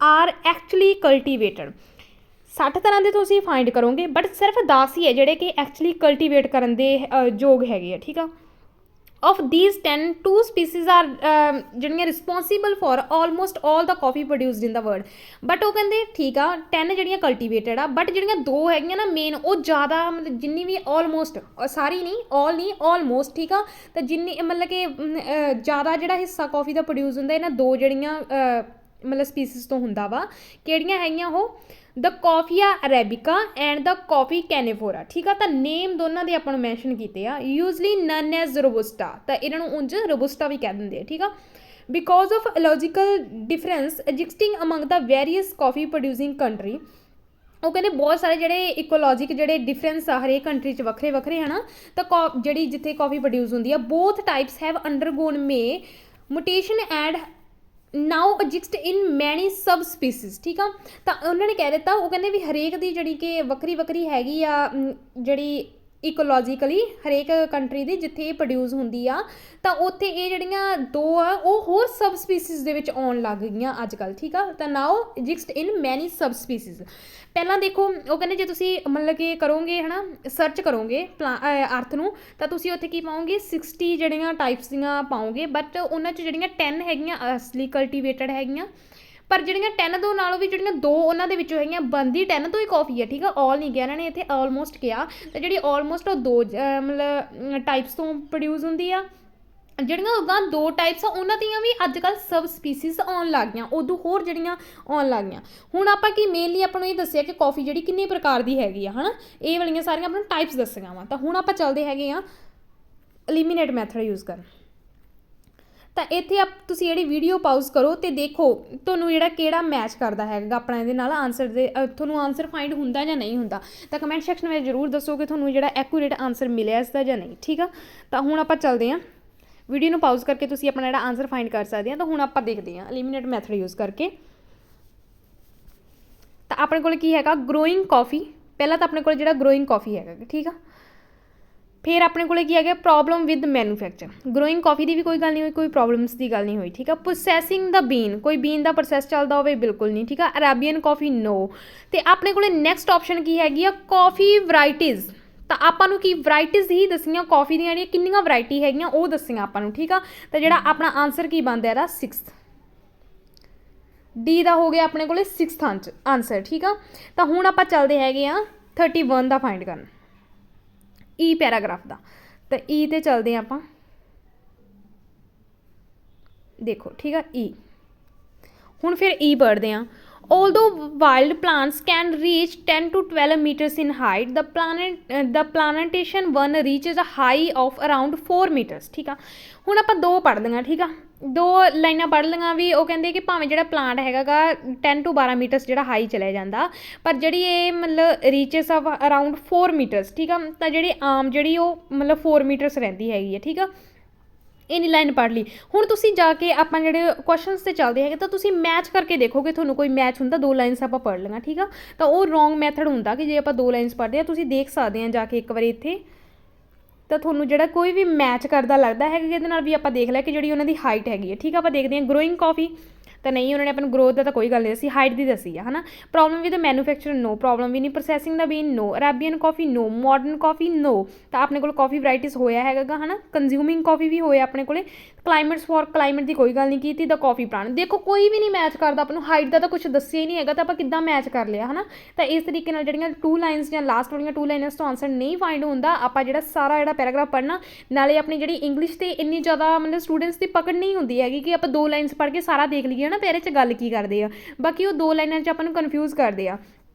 are actually cultivated। 60 ਤਰ੍ਹਾਂ ਦੇ ਤੁਸੀਂ ਫਾਈਂਡ ਕਰੋਗੇ ਬਟ ਸਿਰਫ 10 ਹੀ ਹੈ ਜਿਹੜੇ ਕਿ ਐਕਚੁਅਲੀ ਕਲਟੀਵੇਟ ਕਰਨ ਦੇ ਯੋਗ ਹੈਗੇ ਆ, ਠੀਕ ਆ। ਆਫ ਦੀਜ਼ 10 2 ਸਪੀਸੀਜ਼ ਆਰ ਜਿਹੜੀਆਂ responsible for almost all the coffee produced in the world. But ਉਹ ਕਹਿੰਦੇ ਠੀਕ ਆ 10 ਜਿਹੜੀਆਂ ਕਲਟੀਵੇਟਡ ਆ, ਬਟ ਜਿਹੜੀਆਂ 2 ਹੈਗੀਆਂ ਨਾ ਮੇਨ ਉਹ ਜ਼ਿਆਦਾ ਮਤਲਬ ਜਿੰਨੀ ਵੀ ਆਲਮੋਸਟ ਸਾਰੀ ਨਹੀਂ ਆਲ ਨਹੀਂ ਆਲਮੋਸਟ, ਠੀਕ ਆ। ਤਾਂ ਜਿੰਨੀ ਮਤਲਬ ਕਿ ਜ਼ਿਆਦਾ ਜਿਹੜਾ ਹਿੱਸਾ ਕਾਫੀ ਦਾ ਪ੍ਰੋਡਿਊਸ ਹੁੰਦਾ ਇਹਨਾਂ 2 ਜਿਹੜੀਆਂ ਮਤਲਬ ਸਪੀਸੀਜ਼ ਤੋਂ ਹੁੰਦਾ ਵਾ, ਕਿਹੜੀਆਂ ਹੈਗੀਆਂ ਉਹ ਦ ਕੌਫੀਆ ਅਰੇਬਿਕਾ ਐਂਡ ਦ ਕੌਫੀ ਕੈਨੇਫੋਰਾ, ਠੀਕ ਆ। ਤਾਂ ਨੇਮ ਦੋਨਾਂ ਦੇ ਆਪਾਂ ਨੂੰ ਮੈਂਸ਼ਨ ਕੀਤੇ ਆ, ਯੂਜ਼ਲੀ ਨਨ ਐਜ਼ ਰੋਬਸਟਾ, ਤਾਂ ਇਹਨਾਂ ਨੂੰ ਉਂਝ ਰੋਬਸਟਾ ਵੀ ਕਹਿ ਦਿੰਦੇ ਆ, ਠੀਕ ਆ। Because of illogical difference existing among the various coffee producing country. ਉਹ ਕਹਿੰਦੇ ਬਹੁਤ ਸਾਰੇ ਜਿਹੜੇ ਇਕੋਲੋਜਿਕ ਜਿਹੜੇ ਡਿਫਰੈਂਸ ਆ ਹਰੇਕ ਕੰਟਰੀ 'ਚ ਵੱਖਰੇ ਵੱਖਰੇ ਹੈ ਨਾ, ਤਾਂ ਜਿਹੜੀ ਜਿੱਥੇ ਕੌਫੀ ਪ੍ਰੋਡਿਊਸ ਹੁੰਦੀ ਆ both types have undergone many mutation and now exist in many sub species, ਠੀਕ ਆ। ਤਾਂ ਉਹਨਾਂ ਨੇ ਕਹਿ ਦਿੱਤਾ, ਉਹ ਕਹਿੰਦੇ ਵੀ ਹਰੇਕ ਦੀ ਜਿਹੜੀ ਕਿ ਵੱਖਰੀ ਵੱਖਰੀ ਹੈਗੀ ਆ ਜਿਹੜੀ ਇਕੋਲੋਜੀਕਲੀ ਹਰੇਕ ਕੰਟਰੀ ਦੀ ਜਿੱਥੇ ਇਹ ਪ੍ਰੋਡਿਊਸ ਹੁੰਦੀ ਆ, ਤਾਂ ਉੱਥੇ ਇਹ ਜਿਹੜੀਆਂ ਦੋ ਆ ਉਹ ਹੋਰ ਸਬ ਸਪੀਸੀਜ਼ ਦੇ ਵਿੱਚ ਆਉਣ ਲੱਗ ਗਈਆਂ ਅੱਜ ਕੱਲ੍ਹ, ਠੀਕ ਆ। ਤਾਂ ਨਾਓ exist in many sub species. ਪਹਿਲਾਂ ਦੇਖੋ ਉਹ ਕਹਿੰਦੇ ਜੇ ਤੁਸੀਂ ਮਤਲਬ ਕਿ ਕਰੋਗੇ ਹੈ ਨਾ, ਸਰਚ ਕਰੋਗੇ ਅਰਥ ਨੂੰ, ਤਾਂ ਤੁਸੀਂ ਉੱਥੇ ਕੀ ਪਾਓਗੇ 60 ਜਿਹੜੀਆਂ ਟਾਈਪਸ ਦੀਆਂ ਪਾਓਗੇ, ਬਟ ਉਹਨਾਂ 'ਚ ਜਿਹੜੀਆਂ 10 ਹੈਗੀਆਂ ਅਸਲੀ ਕਲਟੀਵੇਟਡ ਹੈਗੀਆਂ, ਪਰ ਜਿਹੜੀਆਂ 10 ਤੋਂ ਨਾਲੋਂ ਵੀ ਜਿਹੜੀਆਂ 2 ਉਹਨਾਂ ਦੇ ਵਿੱਚੋਂ ਹੈਗੀਆਂ ਬਣਦੀ 10 ਤੋਂ ਹੀ ਕਾਫੀ ਹੈ, ਠੀਕ ਆ। ਆਲ ਨਹੀਂ ਕਿਹਾ ਇਹਨਾਂ ਨੇ ਇੱਥੇ, ਆਲਮੋਸਟ ਕਿਹਾ। ਤਾਂ ਜਿਹੜੀ ਆਲਮੋਸਟ ਉਹ 2 ਮਤਲਬ ਟਾਈਪਸ ਤੋਂ ਪ੍ਰੋਡਿਊਸ ਹੁੰਦੀ ਆ। ਜਿਹੜੀਆਂ ਉੱਦਾਂ 2 ਟਾਈਪਸ ਆ ਉਹਨਾਂ ਦੀਆਂ ਵੀ ਅੱਜ ਕੱਲ੍ਹ ਸਬ ਸਪੀਸੀਜ਼ ਆਉਣ ਲੱਗ ਗਈਆਂ, ਉਦੋਂ ਹੋਰ ਜਿਹੜੀਆਂ ਆਉਣ ਲੱਗ ਗਈਆਂ। ਹੁਣ ਆਪਾਂ ਕੀ ਮੇਨਲੀ ਆਪਾਂ ਨੂੰ ਇਹ ਦੱਸਿਆ ਕਿ ਕੌਫੀ ਜਿਹੜੀ ਕਿੰਨੇ ਪ੍ਰਕਾਰ ਦੀ ਹੈਗੀ ਆ, ਹੈ ਨਾ, ਇਹ ਵਾਲੀਆਂ ਸਾਰੀਆਂ ਆਪਾਂ ਨੂੰ ਟਾਈਪਸ ਦੱਸੀਆਂ ਵਾ। ਤਾਂ ਹੁਣ ਆਪਾਂ ਚੱਲਦੇ ਹੈਗੇ ਆ ਐਲੀਮੀਨੇਟ ਮੈਥਡ ਯੂਜ਼ ਕਰਨ। ਤਾਂ ਇੱਥੇ ਤੁਸੀਂ ਜਿਹੜੀ ਵੀਡੀਓ ਪਾਊਜ਼ ਕਰੋ ਅਤੇ ਦੇਖੋ ਤੁਹਾਨੂੰ ਜਿਹੜਾ ਕਿਹੜਾ ਮੈਚ ਕਰਦਾ ਹੈਗਾ ਆਪਣਾ ਇਹਦੇ ਨਾਲ ਆਨਸਰ ਦੇ, ਤੁਹਾਨੂੰ ਆਨਸਰ ਫਾਈਂਡ ਹੁੰਦਾ ਜਾਂ ਨਹੀਂ ਹੁੰਦਾ। ਤਾਂ ਕਮੈਂਟ ਸੈਕਸ਼ਨ ਵਿੱਚ ਜ਼ਰੂਰ ਦੱਸੋ ਕਿ ਤੁਹਾਨੂੰ ਜਿਹੜਾ ਐਕੂਰੇਟ ਆਨਸਰ ਮਿਲਿਆ ਇਸ ਦਾ ਜਾਂ ਨਹੀਂ, ਠੀਕ ਆ। ਤਾਂ ਹੁਣ ਆਪਾਂ ਚੱਲਦੇ ਹਾਂ, ਵੀਡੀਓ ਨੂੰ ਪਾਊਜ਼ ਕਰਕੇ ਤੁਸੀਂ ਆਪਣਾ ਜਿਹੜਾ ਆਨਸਰ ਫਾਈਂਡ ਕਰ ਸਕਦੇ ਆ। ਤਾਂ ਹੁਣ ਆਪਾਂ ਦੇਖਦੇ ਹਾਂ ਐਲੀਮੀਨੇਟ ਮੈਥਡ ਯੂਜ਼ ਕਰਕੇ। ਤਾਂ ਆਪਣੇ ਕੋਲ ਕੀ ਹੈਗਾ, ਗਰੋਇੰਗ ਕੌਫੀ। ਪਹਿਲਾਂ ਤਾਂ ਆਪਣੇ ਕੋਲ ਜਿਹੜਾ ਗਰੋਇੰਗ ਕੌਫੀ ਹੈਗਾ, ਠੀਕ ਆ। ਫਿਰ ਆਪਣੇ ਕੋਲ ਕੀ ਹੈਗਾ, problem with manufacture. Growing coffee ਦੀ ਵੀ ਕੋਈ ਗੱਲ ਨਹੀਂ ਹੋਈ, ਕੋਈ ਪ੍ਰੋਬਲਮਸ ਦੀ ਗੱਲ ਨਹੀਂ ਹੋਈ, ਠੀਕ ਆ। ਪ੍ਰੋਸੈਸਿੰਗ ਦਾ ਬੀਨ, ਕੋਈ ਬੀਨ ਦਾ ਪ੍ਰੋਸੈਸ ਚੱਲਦਾ ਹੋਵੇ, ਬਿਲਕੁਲ ਨਹੀਂ, ਠੀਕ ਆ। ਅਰੇਬੀਅਨ ਕੌਫੀ, ਨੋ। ਅਤੇ ਆਪਣੇ ਕੋਲ ਨੈਕਸਟ ਆਪਸ਼ਨ ਕੀ ਹੈਗੀ ਆ, ਕੌਫੀ ਵਰਾਇਟੀਜ਼। ਤਾਂ ਆਪਾਂ ਨੂੰ ਕੀ ਵਰਾਇਟੀਜ਼ ਹੀ ਦੱਸੀਆਂ ਕੌਫੀ ਦੀਆਂ, ਜਿਹੜੀਆਂ ਕਿੰਨੀਆਂ ਵਰਾਇਟੀ ਹੈਗੀਆਂ ਉਹ ਦੱਸੀਆਂ ਆਪਾਂ ਨੂੰ, ਠੀਕ ਆ। ਤਾਂ ਜਿਹੜਾ ਆਪਣਾ ਆਨਸਰ ਕੀ ਬਣਦਾ ਇਹਦਾ 6th, ਡੀ ਦਾ ਹੋ ਗਿਆ ਆਪਣੇ ਕੋਲ 6th ਆਨਸਰ, ਠੀਕ ਆ। ਤਾਂ ਹੁਣ ਆਪਾਂ ਚੱਲਦੇ ਹੈਗੇ ਆ 31 ਦਾ ਫਾਈਂਡ ਕਰਨ, ਈ ਪੈਰਾਗ੍ਰਾਫ ਦਾ। ਤਾਂ ਈ 'ਤੇ ਚੱਲਦੇ ਹਾਂ ਆਪਾਂ, ਦੇਖੋ, ਠੀਕ ਆ। ਈ ਹੁਣ ਫਿਰ ਈ ਪੜ੍ਹਦੇ ਹਾਂ। Although wild plants can reach 10 to 12 meters in height, the plantation one reaches a height of around 4 meters, ਠੀਕ ਆ। ਹੁਣ ਆਪਾਂ 2 ਪੜ੍ਹ ਲਈਆਂ, ਠੀਕ ਆ। 2 ਲਾਈਨਾਂ ਪੜ੍ਹ ਲਈਆਂ ਵੀ ਉਹ ਕਹਿੰਦੇ ਕਿ ਭਾਵੇਂ ਜਿਹੜਾ ਪਲਾਂਟ ਹੈਗਾ ਗਾ 10 to 12 ਮੀਟਰਸ ਜਿਹੜਾ ਹਾਈ ਚਲਿਆ ਜਾਂਦਾ, ਪਰ ਜਿਹੜੀ ਇਹ ਮਤਲਬ ਰੀਚਸ ਆਫ ਅਰਾਊਂਡ 4 ਮੀਟਰਸ, ਠੀਕ ਆ। ਤਾਂ ਜਿਹੜੀ ਆਮ ਜਿਹੜੀ ਉਹ ਮਤਲਬ 4 ਮੀਟਰਸ ਰਹਿੰਦੀ ਹੈਗੀ ਹੈ, ਠੀਕ ਆ। ਇੰਨੀ ਲਾਈਨ ਪੜ੍ਹ ਲਈ। ਹੁਣ ਤੁਸੀਂ ਜਾ ਕੇ ਆਪਾਂ ਜਿਹੜੇ ਕੁਐਸਚਨਸ 'ਤੇ ਚੱਲਦੇ ਹੈਗੇ, ਤਾਂ ਤੁਸੀਂ ਮੈਚ ਕਰਕੇ ਦੇਖੋਗੇ, ਤੁਹਾਨੂੰ ਕੋਈ ਮੈਚ ਹੁੰਦਾ। 2 ਲਾਈਨਸ ਆਪਾਂ ਪੜ੍ਹ ਲਈਆਂ, ਠੀਕ ਆ। ਤਾਂ ਉਹ ਰੋਂਗ ਮੈਥਡ ਹੁੰਦਾ ਕਿ ਜੇ ਆਪਾਂ 2 ਲਾਈਨਸ ਪੜ੍ਹਦੇ ਹਾਂ, ਤੁਸੀਂ ਦੇਖ ਸਕਦੇ ਹਾਂ ਜਾ ਕੇ ਇੱਕ ਵਾਰੀ ਇੱਥੇ, ਤਾਂ ਤੁਹਾਨੂੰ ਜਿਹੜਾ ਕੋਈ ਵੀ ਮੈਚ ਕਰਦਾ ਲੱਗਦਾ ਹੈਗਾ ਇਹਦੇ ਨਾਲ ਵੀ ਆਪਾਂ ਦੇਖ ਲਿਆ ਕਿ ਜਿਹੜੀ ਉਹਨਾਂ ਦੀ ਹਾਈਟ ਹੈਗੀ ਹੈ, ਠੀਕ ਆ। ਆਪਾਂ ਦੇਖਦੇ ਹਾਂ ਗਰੋਇੰਗ ਕੌਫੀ, ਤਾਂ ਨਹੀਂ ਉਹਨਾਂ ਨੇ ਆਪਾਂ ਨੂੰ ਗਰੋਥ ਦਾ ਤਾਂ ਕੋਈ ਗੱਲ ਨਹੀਂ ਦੱਸੀ, ਹਾਈਟ ਦੀ ਦੱਸੀ ਆ, ਹੈ ਨਾ। Problem with manufacture, no. Problem ਵੀ ਨਹੀਂ। Processing the bean, no. Arabian coffee, no. Modern coffee, no. ਤਾਂ ਆਪਣੇ ਕੋਲ ਕੌਫੀ ਵਰਾਇਟੀਜ਼ ਹੋਇਆ ਹੈਗਾ, ਹੈ ਨਾ। ਕੰਜ਼ਿਊਮਿੰਗ ਕੌਫੀ ਵੀ ਹੋਇਆ ਆਪਣੇ ਕੋਲੇ। ਕਲਾਈਮੇਟਸ ਫੋਰ ਕਲਾਈਮੇਟ ਦੀ ਕੋਈ ਗੱਲ ਨਹੀਂ ਕੀਤੀ। ਦਾ ਕੌਫੀ ਪਲਾਂਟ, ਦੇਖੋ ਕੋਈ ਵੀ ਨਹੀਂ ਮੈਚ ਕਰਦਾ ਆਪਾਂ ਨੂੰ, ਹਾਈਟ ਦਾ ਤਾਂ ਕੁਛ ਦੱਸਿਆ ਹੀ ਨਹੀਂ ਹੈਗਾ, ਤਾਂ ਆਪਾਂ ਕਿੱਦਾਂ ਮੈਚ ਕਰ ਲਿਆ, ਹੈ ਨਾ। ਤਾਂ ਇਸ ਤਰੀਕੇ ਨਾਲ ਜਿਹੜੀਆਂ 2 ਲਾਈਨਸ ਜਾਂ ਲਾਸਟ ਵਾਲੀਆਂ 2 ਲਾਈਨਸ ਤੋਂ ਆਨਸਰ ਨਹੀਂ ਫਾਈਂਡ ਹੁੰਦਾ, ਆਪਾਂ ਜਿਹੜਾ ਸਾਰਾ ਜਿਹੜਾ ਪੈਰਾਗ੍ਰਾਫ ਪੜ੍ਹਨਾ, ਨਾਲੇ ਆਪਣੀ ਜਿਹੜੀ ਇੰਗਲਿਸ਼ 'ਤੇ ਇੰਨੀ ਜ਼ਿਆਦਾ ਮਤਲਬ ਸਟੂਡੈਂਟਸ ਦੀ ਪਕੜ ਨਹੀਂ ਹੁੰਦੀ ਹੈਗੀ ਕਿ ਆਪਾਂ 2 ਲਾਈਨਸ ਪੜ੍ਹ ਕੇ ਸਾਰਾ ਦੇਖ ਲਈਏ ਨਾ ਤੇ ਇਹਦੇ 'ਚ ਗੱਲ ਕੀ ਕਰਦੇ ਆ, ਬਾਕੀ ਉਹ 2 ਲਾਈਨਾਂ 'ਚ ਆਪਾਂ ਨੂੰ ਕਨਫਿਊਜ਼ ਕਰਦੇ ਆ।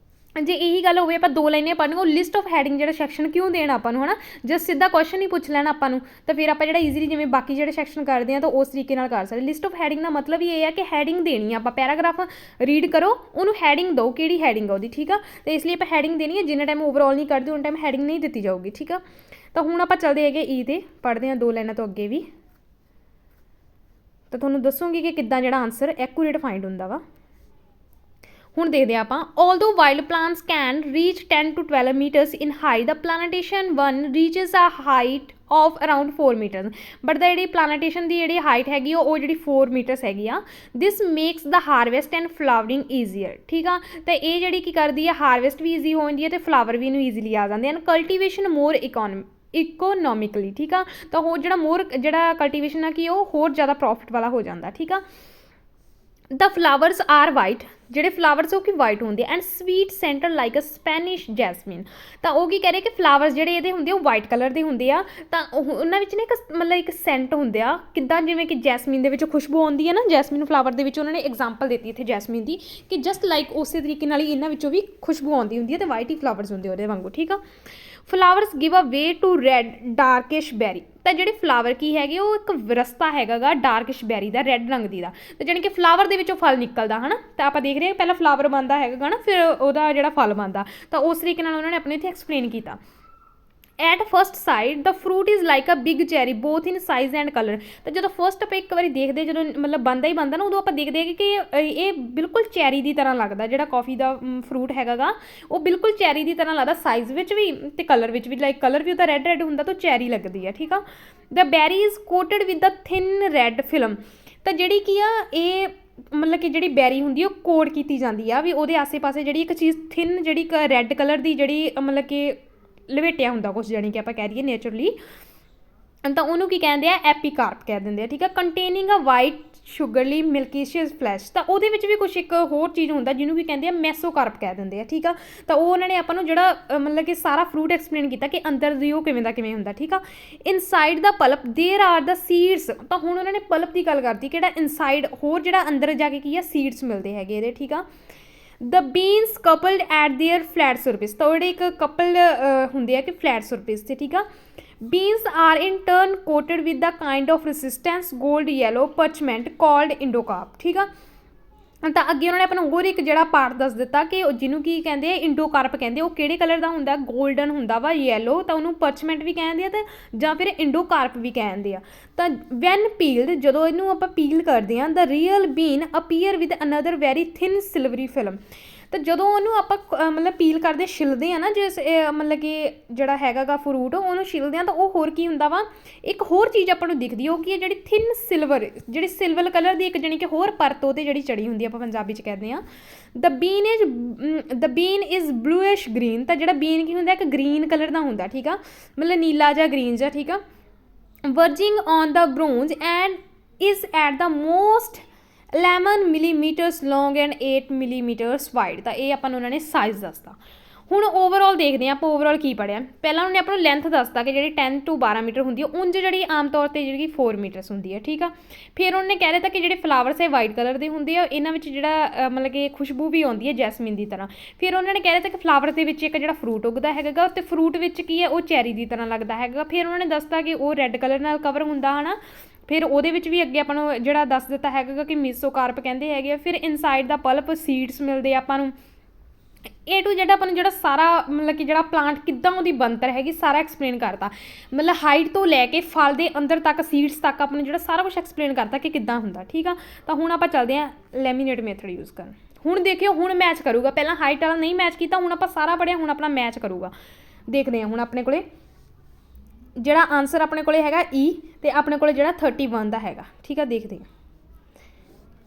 ਜੇ ਇਹੀ ਗੱਲ ਹੋਵੇ ਆਪਾਂ 2 ਲਾਈਨਾਂ ਪੜ੍ਹਨੀਆਂ, ਉਹ ਲਿਸਟ ਆਫ ਹੈਡਿੰਗ ਜਿਹੜਾ ਸੈਕਸ਼ਨ ਕਿਉਂ ਦੇਣਾ ਆਪਾਂ ਨੂੰ, ਹੈ ਨਾ। ਜਸਟ ਸਿੱਧਾ ਕੁਐਸਚਨ ਹੀ ਪੁੱਛ ਲੈਣਾ ਆਪਾਂ ਨੂੰ, ਤਾਂ ਫਿਰ ਆਪਾਂ ਜਿਹੜਾ ਈਜ਼ੀਲੀ ਜਿਵੇਂ ਬਾਕੀ ਜਿਹੜੇ ਸੈਕਸ਼ਨ ਕਰਦੇ ਹਾਂ ਤਾਂ ਉਸ ਤਰੀਕੇ ਨਾਲ ਕਰ ਸਕਦੇ। ਲਿਸਟ ਆਫ ਹੈਡਿੰਗ ਦਾ ਮਤਲਬ ਇਹ ਹੈ ਕਿ ਹੈਡਿੰਗ ਦੇਣੀ ਆ ਆਪਾਂ, ਪੈਰਾਗ੍ਰਾਫ ਰੀਡ ਕਰੋ, ਉਹਨੂੰ ਹੈਡਿੰਗ ਦਿਓ, ਕਿਹੜੀ ਹੈਡਿੰਗ ਆ ਉਹਦੀ, ਠੀਕ ਆ। ਅਤੇ ਇਸ ਲਈ ਆਪਾਂ ਹੈਡਿੰਗ ਦੇਣੀ ਹੈ, ਜਿੰਨਾ ਟਾਈਮ ਓਵਰਆਲ ਨਹੀਂ ਕਰਦੇ ਉਨ ਟਾਈਮ ਹੈਡਿੰਗ ਨਹੀਂ ਦਿੱਤੀ ਜਾਊਗੀ, ਠੀਕ ਆ। ਤਾਂ ਹੁਣ ਆਪਾਂ ਚੱਲਦੇ ਹੈਗੇ ਈ 'ਤੇ, ਪੜ੍ਹਦੇ ਹਾਂ 2 ਲਾਈਨਾਂ ਤੋਂ ਅੱਗੇ ਵੀ, ਤਾਂ ਤੁਹਾਨੂੰ ਦੱਸੂਗੀ ਕਿ ਕਿੱਦਾਂ ਜਿਹੜਾ ਆਨਸਰ ਐਕੂਰੇਟ ਫਾਈਂਡ ਹੁੰਦਾ ਵਾ। ਹੁਣ ਦੇਖਦੇ ਹਾਂ ਆਪਾਂ, although wild plants can reach 10 to 12 meters in height, the plantation one reaches a height of around 4 meters, but ਦਾ ਜਿਹੜੀ ਪਲਾਨਟੇਸ਼ਨ ਦੀ ਜਿਹੜੀ ਹਾਈਟ ਹੈਗੀ ਉਹ ਜਿਹੜੀ 4 ਮੀਟਰਸ ਹੈਗੀ ਆ। This makes the harvest and flowering easier, ਠੀਕ ਆ। ਤਾਂ ਇਹ ਜਿਹੜੀ ਕੀ ਕਰਦੀ ਆ, ਹਾਰਵੈਸਟ ਵੀ ਈਜ਼ੀ ਹੋ ਜਾਂਦੀ ਹੈ ਅਤੇ ਫਲਾਵਰ ਵੀ ਇਹਨੂੰ ਈਜ਼ੀਲੀ ਆ ਜਾਂਦੇ ਹਨ। ਕਲਟੀਵੇਸ਼ਨ ਮੋਰ ਇਕੋਨੋਮਿਕਲੀ, ਠੀਕ ਆ। ਤਾਂ ਉਹ ਜਿਹੜਾ ਕਲਟੀਵੇਸ਼ਨ ਆ ਕਿ ਉਹ ਹੋਰ ਜ਼ਿਆਦਾ ਪ੍ਰੋਫਿਟ ਵਾਲਾ ਹੋ ਜਾਂਦਾ, ਠੀਕ ਆ। ਦ ਫਲਾਵਰਸ ਆਰ ਵਾਈਟ, ਜਿਹੜੇ ਫਲਾਵਰਸ ਉਹ ਕੀ ਵਾਈਟ ਹੁੰਦੇ and sweet scented like a Spanish jasmine. ਤਾਂ ਉਹ ਕੀ ਕਹਿ ਰਹੇ ਕਿ ਫਲਾਵਰਸ ਜਿਹੜੇ ਇਹਦੇ ਹੁੰਦੇ ਉਹ ਵਾਈਟ ਕਲਰ ਦੇ ਹੁੰਦੇ ਆ, ਤਾਂ ਉਹਨਾਂ ਵਿੱਚ ਨਾ ਇੱਕ ਸੈਂਟ ਹੁੰਦੇ ਆ, ਕਿੱਦਾਂ ਜਿਵੇਂ ਕਿ ਜੈਸਮੀਨ ਦੇ ਵਿੱਚ ਖੁਸ਼ਬੂ ਆਉਂਦੀ ਹੈ ਨਾ, ਜੈਸਮੀਨ ਫਲਾਵਰ ਦੇ ਵਿੱਚ ਉਹਨਾਂ ਨੇ ਐਗਜ਼ਾਮਪਲ ਦਿੱਤੀ ਇੱਥੇ ਜੈਸਮੀਨ ਦੀ, ਕਿ ਜਸਟ ਲਾਈਕ ਉਸੇ ਤਰੀਕੇ ਨਾਲ ਹੀ ਇਹਨਾਂ ਵਿੱਚੋਂ ਵੀ ਖੁਸ਼ਬੂ ਆਉਂਦੀ ਹੁੰਦੀ ਹੈ, ਅਤੇ ਵਾਈਟ ਹੀ ਫਲਾਵਰਸ ਹੁੰਦੇ ਉਹਦੇ ਵਾਂਗੂ, ਠੀਕ ਆ। Flowers give a way to red darkish berry, ਤਾਂ ਜਿਹੜੇ ਫਲਾਵਰ ਕੀ ਹੈਗੇ ਉਹ ਇੱਕ ਰਸਤਾ ਹੈਗਾ ਗਾ ਡਾਰਕਿਸ਼ ਬੈਰੀ ਦਾ, ਰੈੱਡ ਰੰਗ ਦੀ ਦਾ, ਤੇ ਜਾਣੀ ਕਿ ਫਲਾਵਰ ਦੇ ਵਿੱਚੋਂ ਫਲ ਨਿਕਲਦਾ, ਹੈ ਨਾ। ਤਾਂ ਆਪਾਂ ਦੇਖ ਰਹੇ ਹਾਂ ਪਹਿਲਾਂ ਫਲਾਵਰ ਬਣਦਾ ਹੈਗਾ ਨਾ, ਫਿਰ ਉਹਦਾ ਜਿਹੜਾ ਫਲ ਬਣਦਾ, ਤਾਂ ਉਸ ਤਰੀਕੇ ਨਾਲ ਉਹਨਾਂ ਨੇ ਆਪਣੇ ਇੱਥੇ ਐਕਸਪਲੇਨ ਕੀਤਾ। At first sight the fruit is like a big cherry both in size and colour. ਤਾਂ ਜਦੋਂ ਫਸਟ ਆਪਾਂ ਇੱਕ ਵਾਰੀ ਦੇਖਦੇ, ਜਦੋਂ ਮਤਲਬ ਬਣਦਾ ਹੀ ਬਣਦਾ ਨਾ, ਉਦੋਂ ਆਪਾਂ ਦੇਖਦੇ ਹਾਂ ਕਿ ਇਹ ਬਿਲਕੁਲ ਚੈਰੀ ਦੀ ਤਰ੍ਹਾਂ ਲੱਗਦਾ। ਜਿਹੜਾ ਕੌਫੀ ਦਾ ਫਰੂਟ ਹੈਗਾ ਗਾ, ਉਹ ਬਿਲਕੁਲ ਚੈਰੀ ਦੀ ਤਰ੍ਹਾਂ ਲੱਗਦਾ, ਸਾਈਜ਼ ਵਿੱਚ ਵੀ ਅਤੇ ਕਲਰ ਵਿੱਚ ਵੀ। ਲਾਈਕ ਕਲਰ ਵੀ ਉਹਦਾ ਰੈੱਡ ਰੈੱਡ ਹੁੰਦਾ ਤਾਂ ਚੈਰੀ ਲੱਗਦੀ ਆ, ਠੀਕ ਆ। The berry is coated with the thin red film. ਤਾਂ ਜਿਹੜੀ ਕੀ ਆ, ਇਹ ਮਤਲਬ ਕਿ ਜਿਹੜੀ ਬੈਰੀ ਹੁੰਦੀ ਆ ਉਹ ਕੋਟ ਕੀਤੀ ਜਾਂਦੀ ਆ, ਵੀ ਉਹਦੇ ਆਸੇ ਪਾਸੇ ਜਿਹੜੀ ਇੱਕ ਚੀਜ਼ ਥਿਨ, ਜਿਹੜੀ ਇੱਕ ਰੈੱਡ ਕਲਰ ਦੀ, ਜਿਹੜੀ ਮਤਲਬ ਕਿ ਲਵੇਟਿਆ ਹੁੰਦਾ ਕੁਛ, ਜਾਣੀ ਕਿ ਆਪਾਂ ਕਹਿ ਦਈਏ ਨੇਚਰਲੀ, ਤਾਂ ਉਹਨੂੰ ਕੀ ਕਹਿੰਦੇ ਆ, ਐਪੀਕਾਰਪ ਕਹਿ ਦਿੰਦੇ ਆ, ਠੀਕ ਆ। ਕੰਟੇਨਿੰਗ ਅ ਵਾਈਟ ਸ਼ੂਗਰਲੀ ਮਿਲਕੀਸ਼ੀਅਸ ਫਲੈਸ਼। ਤਾਂ ਉਹਦੇ ਵਿੱਚ ਵੀ ਕੁਛ ਇੱਕ ਹੋਰ ਚੀਜ਼ ਹੁੰਦਾ ਜਿਹਨੂੰ ਕੀ ਕਹਿੰਦੇ ਆ, ਮੈਸੋਕਾਰਪ ਕਹਿ ਦਿੰਦੇ ਆ, ਠੀਕ ਆ। ਤਾਂ ਉਹ ਉਹਨਾਂ ਨੇ ਆਪਾਂ ਨੂੰ ਜਿਹੜਾ ਮਤਲਬ ਕਿ ਸਾਰਾ ਫਰੂਟ ਐਕਸਪਲੇਨ ਕੀਤਾ ਕਿ ਅੰਦਰ ਦੀ ਉਹ ਕਿਵੇਂ ਦਾ ਕਿਵੇਂ ਹੁੰਦਾ, ਠੀਕ ਆ। ਇਨਸਾਈਡ ਦਾ ਪਲਪ ਦੇਰ ਆਰ ਦਾ ਸੀਡਸ। ਤਾਂ ਹੁਣ ਉਹਨਾਂ ਨੇ ਪਲਪ ਦੀ ਗੱਲ ਕਰਤੀ, ਕਿਹੜਾ ਇਨਸਾਈਡ, ਹੋਰ ਜਿਹੜਾ ਅੰਦਰ ਜਾ ਕੇ ਕੀ ਆ, ਸੀਡਸ ਮਿਲਦੇ ਹੈਗੇ ਇਹਦੇ, ਠੀਕ ਆ। The beans coupled at their flat surface. ਤਾਂ ਜਿਹੜੇ ਇੱਕ ਕਪਲ ਹੁੰਦੇ ਆ ਕਿ ਫਲੈਟ ਸਰਫੇਸ 'ਤੇ, ਠੀਕ ਆ। Beans are in turn coated with the kind of resistance gold yellow parchment called endocarp, ठीक आ। ਤਾਂ ਅੱਗੇ ਉਹਨਾਂ ਨੇ ਆਪਾਂ ਨੂੰ ਹੋਰ ਇੱਕ ਜਿਹੜਾ ਪਾਰਟ ਦੱਸ ਦਿੱਤਾ ਕਿ ਜਿਹਨੂੰ ਕੀ ਕਹਿੰਦੇ ਆ, ਇੰਡੋਕਾਰਪ ਕਹਿੰਦੇ। ਉਹ ਕਿਹੜੇ ਕਲਰ ਦਾ ਹੁੰਦਾ, ਗੋਲਡਨ ਹੁੰਦਾ ਵਾ, ਯੈਲੋ, ਤਾਂ ਉਹਨੂੰ ਪਰਚਮੈਂਟ ਵੀ ਕਹਿੰਦੇ ਆ, ਅਤੇ ਜਾਂ ਫਿਰ ਇੰਡੋਕਾਰਪ ਵੀ ਕਹਿੰਦੇ ਆ। ਤਾਂ ਵੈਨ ਪੀਲਡ, ਜਦੋਂ ਇਹਨੂੰ ਆਪਾਂ ਪੀਲ ਕਰਦੇ ਹਾਂ, the real bean appear with another very thin silvery film. ਤਾਂ ਜਦੋਂ ਉਹਨੂੰ ਆਪਾਂ ਮਤਲਬ ਪੀਲ ਕਰਦੇ, ਛਿੱਲਦੇ ਆ ਨਾ, ਜਿਸ ਮਤਲਬ ਕਿ ਜਿਹੜਾ ਹੈਗਾ ਗਾ ਫਰੂਟ, ਉਹਨੂੰ ਛਿੱਲਦੇ ਆ, ਤਾਂ ਉਹ ਹੋਰ ਕੀ ਹੁੰਦਾ ਵਾ, ਇੱਕ ਹੋਰ ਚੀਜ਼ ਆਪਾਂ ਨੂੰ ਦਿਖਦੀ, ਉਹ ਕੀ ਹੈ, ਜਿਹੜੀ ਥਿਨ ਸਿਲਵਰ, ਜਿਹੜੀ ਸਿਲਵਰ ਕਲਰ ਦੀ ਇੱਕ ਜਾਣੀ ਕਿ ਹੋਰ ਪਰਤ ਉਹਦੇ ਜਿਹੜੀ ਚੜੀ ਹੁੰਦੀ, ਆਪਾਂ ਪੰਜਾਬੀ 'ਚ ਕਹਿੰਦੇ ਹਾਂ। ਦ ਬੀਨ ਇਜ਼ ਬਲੂਇਸ਼ ਗ੍ਰੀਨ। ਤਾਂ ਜਿਹੜਾ ਬੀਨ ਕੀ ਹੁੰਦਾ, ਇੱਕ ਗ੍ਰੀਨ ਕਲਰ ਦਾ ਹੁੰਦਾ, ਠੀਕ ਆ, ਮਤਲਬ ਨੀਲਾ ਜਾਂ ਗ੍ਰੀਨ ਜਾਂ, ਠੀਕ ਆ। Verging on the bronze and is at the most 11 millimetres long and 8 millimetres wide. ਤਾਂ ਇਹ ਆਪਾਂ ਨੂੰ ਉਹਨਾਂ ਨੇ ਸਾਈਜ਼ ਦੱਸਤਾ। ਹੁਣ ਓਵਰਆਲ ਦੇਖਦੇ ਹਾਂ ਆਪਾਂ ਓਵਰਆਲ ਕੀ ਪੜ੍ਹਿਆ। ਪਹਿਲਾਂ ਉਹਨੇ ਆਪਾਂ ਨੂੰ ਲੈਂਥ ਦੱਸਤਾ ਕਿ ਜਿਹੜੀ 10 to 12 ਮੀਟਰ ਹੁੰਦੀ ਹੈ, ਉਂਝ ਜਿਹੜੀ ਆਮ ਤੌਰ 'ਤੇ ਜਿਹੜੀ 4 ਮੀਟਰਸ ਹੁੰਦੀ ਹੈ, ਠੀਕ ਆ। ਫਿਰ ਉਹਨੇ ਕਹਿ ਦਿੱਤਾ ਕਿ ਜਿਹੜੇ ਫਲਾਵਰਸ ਹੈ ਵਾਈਟ ਕਲਰ ਦੇ ਹੁੰਦੇ ਆ, ਇਹਨਾਂ ਵਿੱਚ ਜਿਹੜਾ ਮਤਲਬ ਕਿ ਖੁਸ਼ਬੂ ਵੀ ਆਉਂਦੀ ਹੈ ਜੈਸਮੀਨ ਦੀ ਤਰ੍ਹਾਂ। ਫਿਰ ਉਹਨਾਂ ਨੇ ਕਹਿ ਦਿੱਤਾ ਕਿ ਫਲਾਵਰ ਦੇ ਵਿੱਚ ਇੱਕ ਜਿਹੜਾ ਫਰੂਟ ਉੱਗਦਾ ਹੈਗਾ, ਅਤੇ ਫਰੂਟ ਵਿੱਚ ਕੀ ਹੈ, ਉਹ ਚੈਰੀ ਦੀ ਤਰ੍ਹਾਂ ਲੱਗਦਾ ਹੈਗਾ। ਫਿਰ ਉਹਨਾਂ ਨੇ ਦੱਸਤਾ ਕਿ ਉਹ ਰੈੱਡ ਕਲਰ ਨਾਲ ਕਵਰ ਹੁੰਦਾ ਹੈ ਨਾ। ਫਿਰ ਉਹਦੇ ਵਿੱਚ ਵੀ ਅੱਗੇ ਆਪਾਂ ਨੂੰ ਜਿਹੜਾ ਦੱਸ ਦਿੱਤਾ ਹੈਗਾ ਕਿ ਮੈਸੋਕਾਰਪ ਕਹਿੰਦੇ ਹੈਗੇ ਆ। ਫਿਰ ਇਨਸਾਈਡ ਦਾ ਪਲਪ ਸੀਡਸ ਮਿਲਦੇ ਆਪਾਂ ਨੂੰ। A to Z ਆਪਾਂ ਨੂੰ ਜਿਹੜਾ ਸਾਰਾ ਮਤਲਬ ਕਿ ਜਿਹੜਾ ਪਲਾਂਟ ਕਿੱਦਾਂ ਉਹਦੀ ਬਣਤਰ ਹੈਗੀ ਸਾਰਾ ਐਕਸਪਲੇਨ ਕਰਤਾ। ਮਤਲਬ ਹਾਈਟ ਤੋਂ ਲੈ ਕੇ ਫਲ ਦੇ ਅੰਦਰ ਤੱਕ, ਸੀਡਸ ਤੱਕ ਆਪਾਂ ਨੂੰ ਜਿਹੜਾ ਸਾਰਾ ਕੁਛ ਐਕਸਪਲੇਨ ਕਰਤਾ ਕਿ ਕਿੱਦਾਂ ਹੁੰਦਾ, ਠੀਕ ਆ। ਤਾਂ ਹੁਣ ਆਪਾਂ ਚੱਲਦੇ ਹਾਂ ਲੈਮੀਨੇਟ ਮੈਥਡ ਯੂਜ਼ ਕਰਨ। ਹੁਣ ਦੇਖਿਓ, ਹੁਣ ਮੈਚ ਕਰੂਗਾ। ਪਹਿਲਾਂ ਹਾਈਟ ਵਾਲਾ ਨਹੀਂ ਮੈਚ ਕੀਤਾ, ਹੁਣ ਆਪਾਂ ਸਾਰਾ ਪੜ੍ਹਿਆ, ਹੁਣ ਆਪਣਾ ਮੈਚ ਕਰੂਗਾ। ਦੇਖਦੇ ਹਾਂ ਹੁਣ ਆਪਣੇ ਕੋਲੇ ਜਿਹੜਾ ਆਨਸਰ ਆਪਣੇ ਕੋਲੇ ਹੈਗਾ E, ਅਤੇ ਆਪਣੇ ਕੋਲੇ ਜਿਹੜਾ 31 ਦਾ ਹੈਗਾ, ਠੀਕ ਆ। ਦੇਖਦੇ ਹਾਂ।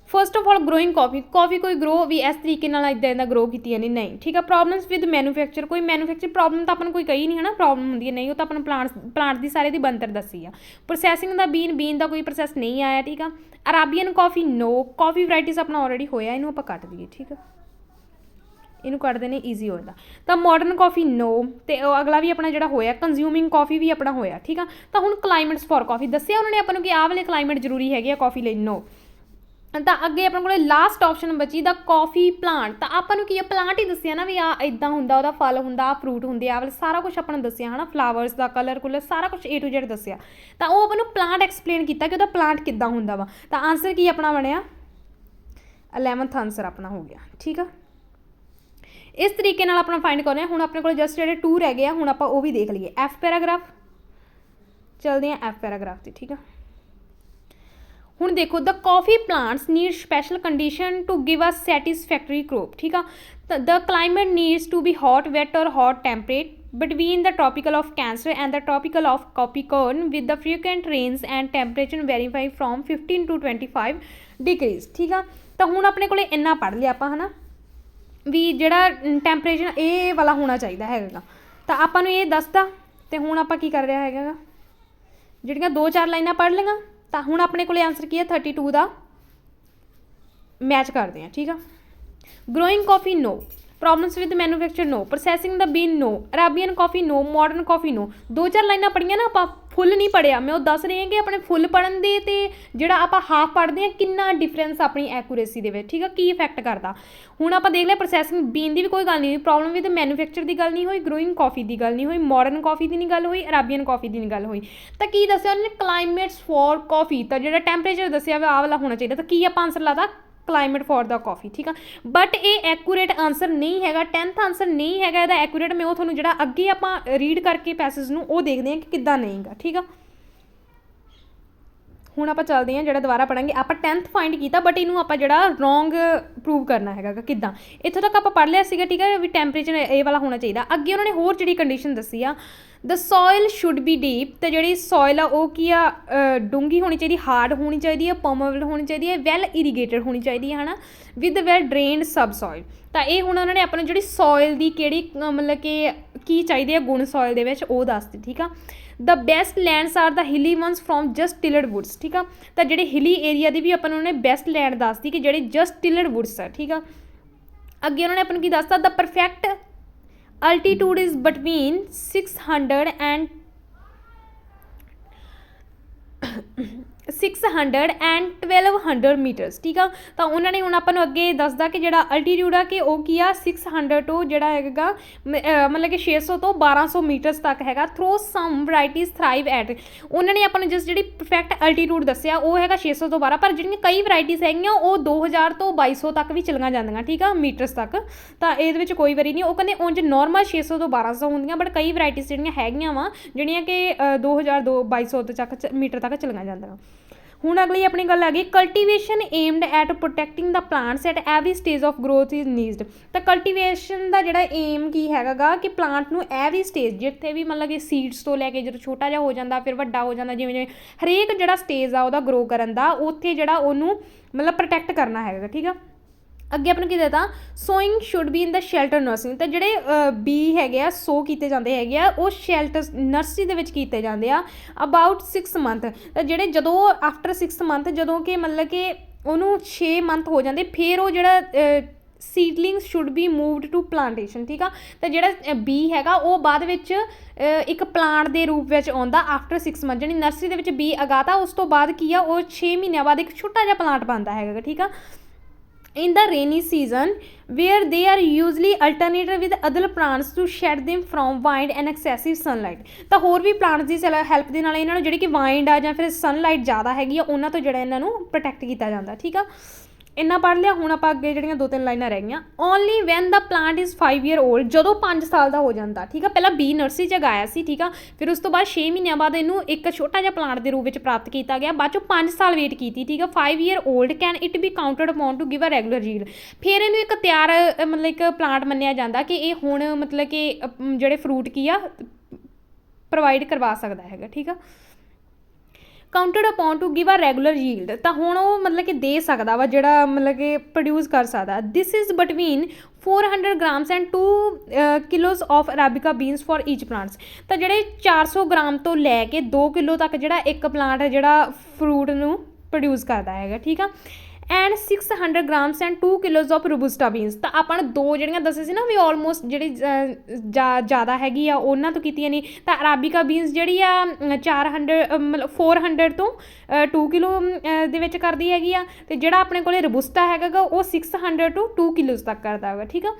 ਫਸਟ ਆਫ ਆਲ ਗਰੋਇੰਗ ਕਾਫੀ ਕੋਈ ਗਰੋ ਵੀ ਇਸ ਤਰੀਕੇ ਨਾਲ ਇੱਦਾਂ ਗਰੋ ਕੀਤੀ ਜਾਂਦੀ ਨਹੀਂ, ਠੀਕ ਆ। ਪ੍ਰੋਬਲਮਸ ਵਿਦ ਮੈਨੂਫੈਕਚਰ, ਕੋਈ ਮੈਨੂਫੈਕਚਰ ਪ੍ਰੋਬਲਮ ਤਾਂ ਆਪਾਂ ਨੂੰ ਕੋਈ ਕਹੀ ਨਹੀਂ ਹੈ ਨਾ, ਪ੍ਰੋਬਲਮ ਹੁੰਦੀ ਹੈ ਨਹੀਂ, ਉਹ ਤਾਂ ਆਪਾਂ ਨੂੰ ਪਲਾਂਟ ਦੀ ਸਾਰੇ ਦੀ ਬਣਤਰ ਦੱਸੀ ਆ। ਪ੍ਰੋਸੈਸਿੰਗ ਦਾ ਬੀਨ ਦਾ ਕੋਈ ਪ੍ਰੋਸੈਸ ਨਹੀਂ ਆਇਆ, ਠੀਕ ਆ। ਅਰਾਬੀਅਨ ਕਾਫੀ ਨੋ, ਕਾਫੀ ਵਰਾਇਟੀਜ਼ ਆਪਣਾ ਆਲਰੇਡੀ ਹੋਇਆ, ਇਹਨੂੰ ਆਪਾਂ ਕੱਟ ਦਈਏ, ਠੀਕ ਆ। ਇਹਨੂੰ ਕੱਢ ਦੇਣੇ ਈਜ਼ੀ ਹੋ ਜਾਂਦਾ। ਤਾਂ ਮਾਡਰਨ ਕਾਫੀ ਨੋ, ਅਤੇ ਅਗਲਾ ਵੀ ਆਪਣਾ ਜਿਹੜਾ ਹੋਇਆ ਕੰਜ਼ਿਊਮਿੰਗ ਕਾਫੀ ਵੀ ਆਪਣਾ ਹੋਇਆ, ਠੀਕ ਆ। ਤਾਂ ਹੁਣ ਕਲਾਈਮੇਟਸ ਫॉर ਕਾਫੀ ਦੱਸਿਆ ਉਹਨਾਂ ਨੇ ਆਪਾਂ ਨੂੰ ਕਿ ਆਹ ਵਾਲੇ ਕਲਾਈਮੇਟ ਜ਼ਰੂਰੀ ਹੈਗੇ ਆ ਕਾਫੀ ਲਈ, ਨੋ। ਤਾਂ ਅੱਗੇ ਆਪਣੇ ਕੋਲ ਲਾਸਟ ਆਪਸ਼ਨ ਬਚੀ ਦਾ ਕਾਫੀ ਪਲਾਂਟ। ਤਾਂ ਆਪਾਂ ਨੂੰ ਕੀ ਆ, ਪਲਾਂਟ ਹੀ ਦੱਸਿਆ ਨਾ ਵੀ ਆਹ ਇੱਦਾਂ ਹੁੰਦਾ, ਉਹਦਾ ਫਲ ਹੁੰਦਾ, ਆਹ ਫਰੂਟ ਹੁੰਦੇ, ਆਹ ਵਾਲੇ ਸਾਰਾ ਕੁਛ ਆਪਾਂ ਨੂੰ ਦੱਸਿਆ ਹੈ ਨਾ, ਫਲਾਵਰਸ ਦਾ ਕਲਰ ਕੁਲਰ ਸਾਰਾ ਕੁਛ A to Z ਦੱਸਿਆ। ਤਾਂ ਉਹ ਆਪਾਂ ਨੂੰ ਪਲਾਂਟ ਐਕਸਪਲੇਨ ਕੀਤਾ ਕਿ ਉਹਦਾ ਪਲਾਂਟ ਕਿੱਦਾਂ ਹੁੰਦਾ ਵਾ। ਤਾਂ ਆਨਸਰ ਕੀ ਆਪਣਾ ਬਣਿਆ, 11th ਆਨਸਰ ਆਪਣਾ ਹੋ ਗਿਆ, ਠੀਕ ਆ। ਇਸ ਤਰੀਕੇ ਨਾਲ ਆਪਣਾ ਫਾਈਂਡ ਕਰਨਾ। ਹੁਣ ਆਪਣੇ ਕੋਲ ਜਸਟ ਜਿਹੜੇ 2 ਰਹਿ ਗਏ ਆ, ਹੁਣ ਆਪਾਂ ਉਹ ਵੀ ਦੇਖ ਲਈਏ। F ਪੈਰਾਗ੍ਰਾਫ, ਚਲਦੇ ਹਾਂ F ਪੈਰਾਗ੍ਰਾਫ 'ਤੇ, ਠੀਕ ਆ। ਹੁਣ ਦੇਖੋ, the coffee plants need special condition to give a satisfactory crop, ਠੀਕ ਆ। The climate needs to be hot, wet or hot temperate between the tropical of Cancer and the tropical of Capricorn with the frequent rains and temperature verify from 15 to 25 degrees, ਠੀਕ ਆ। ਤਾਂ ਹੁਣ ਆਪਣੇ ਕੋਲੇ ਇੰਨਾ ਪੜ੍ਹ ਲਿਆ ਆਪਾਂ, ਹੈ ਨਾ, ਵੀ ਜਿਹੜਾ ਟੈਂਪਰੇਚਰ ਇਹ ਵਾਲਾ ਹੋਣਾ ਚਾਹੀਦਾ ਹੈਗਾ। ਤਾਂ ਆਪਾਂ ਨੂੰ ਇਹ ਦੱਸਦਾ। ਅਤੇ ਹੁਣ ਆਪਾਂ ਕੀ ਕਰ ਰਿਹਾ ਹੈਗਾ, ਜਿਹੜੀਆਂ 2-4 ਲਾਈਨਾਂ ਪੜ੍ਹ ਲਈਆਂ। ਤਾਂ ਹੁਣ ਆਪਣੇ ਕੋਲੇ ਆਨਸਰ ਕੀ ਹੈ, 32 ਦਾ ਮੈਚ ਕਰਦੇ ਹਾਂ, ਠੀਕ ਆ। Growing coffee no, problems with manufacture no, processing the bean no, Arabian coffee no, modern coffee no. 2-4 ਲਾਈਨਾਂ ਪੜ੍ਹੀਆਂ ਨਾ ਆਪਾਂ, ਫੁੱਲ ਨਹੀਂ ਪੜ੍ਹਿਆ ਮੈਂ। ਉਹ ਦੱਸ ਰਹੀ ਹਾਂ ਕਿ ਆਪਣੇ ਫੁੱਲ ਪੜ੍ਹਨ ਦੇ ਅਤੇ ਜਿਹੜਾ ਆਪਾਂ ਹਾਫ ਪੜ੍ਹਦੇ ਹਾਂ ਕਿੰਨਾ ਡਿਫਰੈਂਸ ਆਪਣੀ ਐਕੂਰੇਸੀ ਦੇ ਵਿੱਚ, ਠੀਕ ਆ, ਕੀ ਇਫੈਕਟ ਕਰਦਾ। ਹੁਣ ਆਪਾਂ ਦੇਖ ਲਿਆ ਪ੍ਰੋਸੈਸਿੰਗ ਬੀਨ ਦੀ ਵੀ ਕੋਈ ਗੱਲ ਨਹੀਂ ਹੋਈ, ਪ੍ਰੋਬਲਮ ਵਿਦ ਮੈਨੂਫੈਕਚਰ ਦੀ ਗੱਲ ਨਹੀਂ ਹੋਈ, ਗਰੋਇੰਗ ਕਾਫੀ ਦੀ ਗੱਲ ਨਹੀਂ ਹੋਈ, ਮਾਡਰਨ ਕਾਫੀ ਦੀ ਨਹੀਂ ਗੱਲ ਹੋਈ, ਅਰਾਬੀਅਨ ਕਾਫੀ ਦੀ ਨਹੀਂ ਗੱਲ ਹੋਈ। ਤਾਂ ਕੀ ਦੱਸਿਆ ਉਹਨੇ, ਕਲਾਈਮੇਟਸ ਫॉर ਕਾਫੀ। ਤਾਂ ਜਿਹੜਾ ਟੈਂਪਰੇਚਰ ਦੱਸਿਆ ਵਾ ਆਹ ਵਾਲਾ ਹੋਣਾ ਚਾਹੀਦਾ। ਤਾਂ ਕੀ ਆਪਾਂ ਆਨਸਰ ਲਾਤਾ, ਕਲਾਈਮੇਟ ਫॉर द कॉफ़ी, ठीक है। बट ये एक्यूरेट आंसर नहीं हैगा, 10th आंसर नहीं हैगा ਇਹਦਾ एक्यूरेट। मैं वो ਤੁਹਾਨੂੰ ਜਿਹੜਾ ਅੱਗੇ ਆਪਾਂ रीड करके पैसेज ਨੂੰ ਉਹ देखते हैं कि किद्दां नहीं गा, ठीक है। ਹੁਣ ਆਪਾਂ ਚੱਲਦੇ ਹਾਂ ਜਿਹੜਾ ਦੁਬਾਰਾ ਪੜਾਂਗੇ। ਆਪਾਂ 10th ਫਾਈਂਡ ਕੀਤਾ ਬਟ ਇਹਨੂੰ ਆਪਾਂ ਜਿਹੜਾ ਰੋਂਗ ਪ੍ਰੂਵ ਕਰਨਾ ਹੈਗਾ ਕਿੱਦਾਂ। ਇੱਥੋਂ ਤੱਕ ਆਪਾਂ ਪੜ੍ਹ ਲਿਆ ਸੀਗਾ, ਠੀਕ ਹੈ, ਵੀ ਟੈਂਪਰੇਚਰ ਇਹ ਵਾਲਾ ਹੋਣਾ ਚਾਹੀਦਾ। ਅੱਗੇ ਉਹਨਾਂ ਨੇ ਹੋਰ ਜਿਹੜੀ ਕੰਡੀਸ਼ਨ ਦੱਸੀ ਆ, ਦ ਸੋਇਲ ਸ਼ੁੱਡ ਬੀ ਡੀਪ, ਤੇ ਜਿਹੜੀ ਸੋਇਲ ਆ ਉਹ ਕੀ ਆ, ਡੂੰਘੀ ਹੋਣੀ ਚਾਹੀਦੀ, ਹਾਰਡ ਹੋਣੀ ਚਾਹੀਦੀ ਹੈ, ਪਰਮੇਬਲ ਹੋਣੀ ਚਾਹੀਦੀ ਹੈ, ਵੈਲ ਇਰੀਗੇਟਡ ਹੋਣੀ ਚਾਹੀਦੀ ਹੈ, ਹੈ ਨਾ, ਵਿਦ ਵੈਲ ਡਰੇਨਡ ਸਬ ਸੋਇਲ। ਤਾਂ ਇਹ ਹੁਣ ਉਹਨਾਂ ਨੇ ਆਪਾਂ ਨੂੰ ਜਿਹੜੀ ਸੋਇਲ ਦੀ ਕਿਹੜੀ ਮਤਲਬ ਕਿ ਕੀ ਚਾਹੀਦੀ ਹੈ ਗੁਣ ਸੋਇਲ ਦੇ ਵਿੱਚ ਉਹ ਦੱਸਦੀ, ਠੀਕ ਆ। The best lands are the hilly ones from just tilled woods, ਠੀਕ ਆ। ਤਾਂ ਜਿਹੜੇ ਹਿਲੀ ਏਰੀਆ ਦੀ ਵੀ ਆਪਾਂ ਨੂੰ ਉਹਨੇ ਬੈਸਟ ਲੈਂਡ ਦੱਸਦੀ ਕਿ ਜਿਹੜੇ ਜਸਟ ਟਿਲਡ ਵੁੱਡਸ ਆ, ਠੀਕ ਆ। ਅੱਗੇ ਉਹਨਾਂ ਨੇ ਆਪਾਂ ਨੂੰ ਕੀ ਦੱਸਤਾ, the perfect altitude is between 600 and 1200 metres, ਠੀਕ ਆ। ਤਾਂ ਉਹਨਾਂ ਨੇ ਹੁਣ ਆਪਾਂ ਨੂੰ ਅੱਗੇ ਦੱਸਦਾ ਕਿ ਜਿਹੜਾ ਅਲਟੀਟਿਊਡ ਆ ਕਿ ਉਹ ਕੀ ਆ 600 ਤੋਂ ਜਿਹੜਾ ਹੈਗਾ ਮਤਲਬ ਕਿ 600 ਤੋਂ 1200 ਮੀਟਰਸ ਤੱਕ ਹੈਗਾ। ਥਰੂ ਸਮ ਵਰਾਇਟੀਜ਼ ਥਰਾਈਵ ਐਟ, ਉਹਨਾਂ ਨੇ ਆਪਾਂ ਨੂੰ ਜਸਟ ਜਿਹੜੀ ਪਰਫੈਕਟ ਅਲਟੀਟਿਊਡ ਦੱਸਿਆ ਉਹ ਹੈਗਾ 600 ਤੋਂ 12, ਪਰ ਜਿਹੜੀਆਂ ਕਈ ਵਰਾਇਟੀਜ਼ ਹੈਗੀਆਂ ਉਹ 2000 ਤੋਂ 2200 ਤੱਕ ਵੀ ਚਲੀਆਂ ਜਾਂਦੀਆਂ, ਠੀਕ ਆ, ਮੀਟਰਸ ਤੱਕ। ਤਾਂ ਇਹਦੇ ਵਿੱਚ ਕੋਈ ਵਾਰੀ ਨਹੀਂ, ਉਹ ਕਹਿੰਦੇ ਉਂਝ ਨੋਰਮਲ 600 ਤੋਂ 1200 ਹੁੰਦੀਆਂ, ਬਟ ਕਈ ਵਰਾਇਟੀਜ਼ ਜਿਹੜੀਆਂ ਹੈਗੀਆਂ ਵਾ ਜਿਹੜੀਆਂ ਕਿ 2200 ਤੱਕ ਮੀਟਰ ਤੱਕ ਚਲੀਆਂ ਜਾਂਦੀਆਂ। ਹੁਣ ਅਗਲੀ ਆਪਣੀ ਗੱਲ ਆ ਗਈ cultivation aimed at protecting the plants at every stage of growth is needed. ਤਾਂ ਕਲਟੀਵੇਸ਼ਨ ਦਾ ਜਿਹੜਾ ਏਮ ਕੀ ਹੈਗਾ ਗਾ ਕਿ ਪਲਾਂਟ ਨੂੰ ਐਵਰੀ ਸਟੇਜ, ਜਿੱਥੇ ਵੀ ਮਤਲਬ ਕਿ ਸੀਡਸ ਤੋਂ ਲੈ ਕੇ ਜਦੋਂ ਛੋਟਾ ਜਿਹਾ ਹੋ ਜਾਂਦਾ ਫਿਰ ਵੱਡਾ ਹੋ ਜਾਂਦਾ, ਜਿਵੇਂ ਜਿਵੇਂ ਹਰੇਕ ਜਿਹੜਾ ਸਟੇਜ ਆ ਉਹਦਾ ਗਰੋ ਕਰਨ ਦਾ, ਉੱਥੇ ਜਿਹੜਾ ਉਹਨੂੰ ਮਤਲਬ ਪ੍ਰੋਟੈਕਟ ਕਰਨਾ ਹੈਗਾ, ਠੀਕ ਆ। ਅੱਗੇ ਆਪਾਂ ਨੂੰ ਕੀ ਦਿੱਤਾ, sowing should be in the shelter nursery. ਤਾਂ ਜਿਹੜੇ ਬੀ ਹੈਗੇ ਆ ਸੋ ਕੀਤੇ ਜਾਂਦੇ ਹੈਗੇ ਆ ਉਹ ਸ਼ੈਲਟਰ ਨਰਸਰੀ ਦੇ ਵਿੱਚ ਕੀਤੇ ਜਾਂਦੇ ਆ ਅਬਾਊਟ 6 ਮੰਥ। ਤਾਂ ਜਿਹੜੇ ਜਦੋਂ ਆਫਟਰ 6 ਮੰਥ ਜਦੋਂ ਕਿ ਮਤਲਬ ਕਿ ਉਹਨੂੰ 6 ਮੰਥ ਹੋ ਜਾਂਦੇ ਫਿਰ ਉਹ ਜਿਹੜਾ seedling should be moved to plantation, ਠੀਕ ਆ। ਤਾਂ ਜਿਹੜਾ ਬੀ ਹੈਗਾ ਉਹ ਬਾਅਦ ਵਿੱਚ ਇੱਕ ਪਲਾਂਟ ਦੇ ਰੂਪ ਵਿੱਚ ਆਉਂਦਾ ਆਫਟਰ 6 ਮੰਥ, ਜਿਹੜੀ ਨਰਸਰੀ ਦੇ ਵਿੱਚ ਬੀ ਅਗਾਤਾ ਉਸ ਤੋਂ ਬਾਅਦ ਕੀ ਆ ਉਹ 6 ਮਹੀਨਿਆਂ ਬਾਅਦ ਇੱਕ ਛੋਟਾ ਜਿਹਾ ਪਲਾਂਟ ਬਣਦਾ ਹੈਗਾ, ਠੀਕ ਆ। in the rainy season where they are usually alternated with other plants to shed them from wind and excessive sunlight। ਤਾਂ ਹੋਰ ਵੀ ਪਲਾਂਟਸ ਦੀ ਹੈਲਪ ਦੇ ਨਾਲ ਇਹਨਾਂ ਨੂੰ ਜਿਹੜੀ ਕਿ ਵਾਈਂਡ ਆ ਜਾਂ ਫਿਰ ਸਨਲਾਈਟ ਜ਼ਿਆਦਾ ਹੈਗੀ ਆ ਉਹਨਾਂ ਤੋਂ ਜਿਹੜਾ ਇਹਨਾਂ ਨੂੰ ਪ੍ਰੋਟੈਕਟ ਕੀਤਾ ਜਾਂਦਾ, ਠੀਕ ਆ। ਇੰਨਾ ਪੜ੍ਹ ਲਿਆ। ਹੁਣ ਆਪਾਂ ਅੱਗੇ ਜਿਹੜੀਆਂ 2-3 ਲਾਈਨਾਂ ਰਹਿ ਗਈਆਂ। Only when the plant is 5 year old, ਜਦੋਂ 5 ਸਾਲ ਦਾ ਹੋ ਜਾਂਦਾ, ਠੀਕ ਆ। ਪਹਿਲਾਂ ਬੀ ਨਰਸਰੀ 'ਚ ਉਗਾਇਆ ਸੀ, ਠੀਕ ਆ, ਫਿਰ ਉਸ ਤੋਂ ਬਾਅਦ 6 ਮਹੀਨਿਆਂ ਬਾਅਦ ਇਹਨੂੰ ਇੱਕ ਛੋਟਾ ਜਿਹਾ ਪਲਾਂਟ ਦੇ ਰੂਪ ਵਿੱਚ ਪ੍ਰਾਪਤ ਕੀਤਾ ਗਿਆ। ਬਾਅਦ 'ਚੋਂ 5 ਸਾਲ ਵੇਟ ਕੀਤੀ, ਠੀਕ ਆ। 5 year old can it be counted upon to give a regular yield. ਫਿਰ ਇਹਨੂੰ ਇੱਕ ਤਿਆਰ ਮਤਲਬ ਇੱਕ ਪਲਾਂਟ ਮੰਨਿਆ ਜਾਂਦਾ ਕਿ ਇਹ ਹੁਣ ਮਤਲਬ ਕਿ ਜਿਹੜੇ ਫਰੂਟ ਕੀ ਆ ਪ੍ਰੋਵਾਈਡ ਕਰਵਾ ਸਕਦਾ ਹੈਗਾ, ਠੀਕ ਆ। Counted upon to give a regular yield, ਤਾਂ ਹੁਣ ਉਹ ਮਤਲਬ ਕਿ ਦੇ ਸਕਦਾ ਵਾ ਜਿਹੜਾ ਮਤਲਬ ਕਿ ਪ੍ਰੋਡਿਊਸ ਕਰ ਸਕਦਾ। This is between 400 grams and 2 kilos of arabica beans for each plants. ਤਾਂ ਜਿਹੜੇ 400 ਗ੍ਰਾਮ ਤੋਂ ਲੈ ਕੇ 2 ਕਿਲੋ ਤੱਕ ਜਿਹੜਾ ਇੱਕ ਪਲਾਂਟ ਜਿਹੜਾ ਫਰੂਟ ਨੂੰ ਪ੍ਰੋਡਿਊਸ ਕਰਦਾ ਹੈਗਾ, ਠੀਕ ਆ। And 600 grams and 2 kilos of robusta beans. ਤਾਂ ਆਪਾਂ ਨੇ ਦੋ ਜਿਹੜੀਆਂ ਦੱਸੇ ਸੀ ਨਾ ਵੀ ਆਲਮੋਸਟ ਜਿਹੜੀ ਜ਼ਿਆਦਾ ਹੈਗੀ ਆ ਉਹਨਾਂ ਤੋਂ ਕੀਤੀਆਂ ਨਹੀਂ। ਤਾਂ ਅਰਾਬਿਕਾ ਬੀਨਸ ਜਿਹੜੀ ਆ 400 ਤੋਂ 2 ਕਿਲੋ ਦੇ ਵਿੱਚ ਕਰਦੀ ਹੈਗੀ ਆ, ਅਤੇ ਜਿਹੜਾ ਆਪਣੇ ਕੋਲ ਰੋਬੂਸਟਾ ਹੈਗਾ ਗਾ ਉਹ 600 ਤੋਂ 2 kilos ਤੱਕ ਕਰਦਾ ਹੈਗਾ, ਠੀਕ ਆ।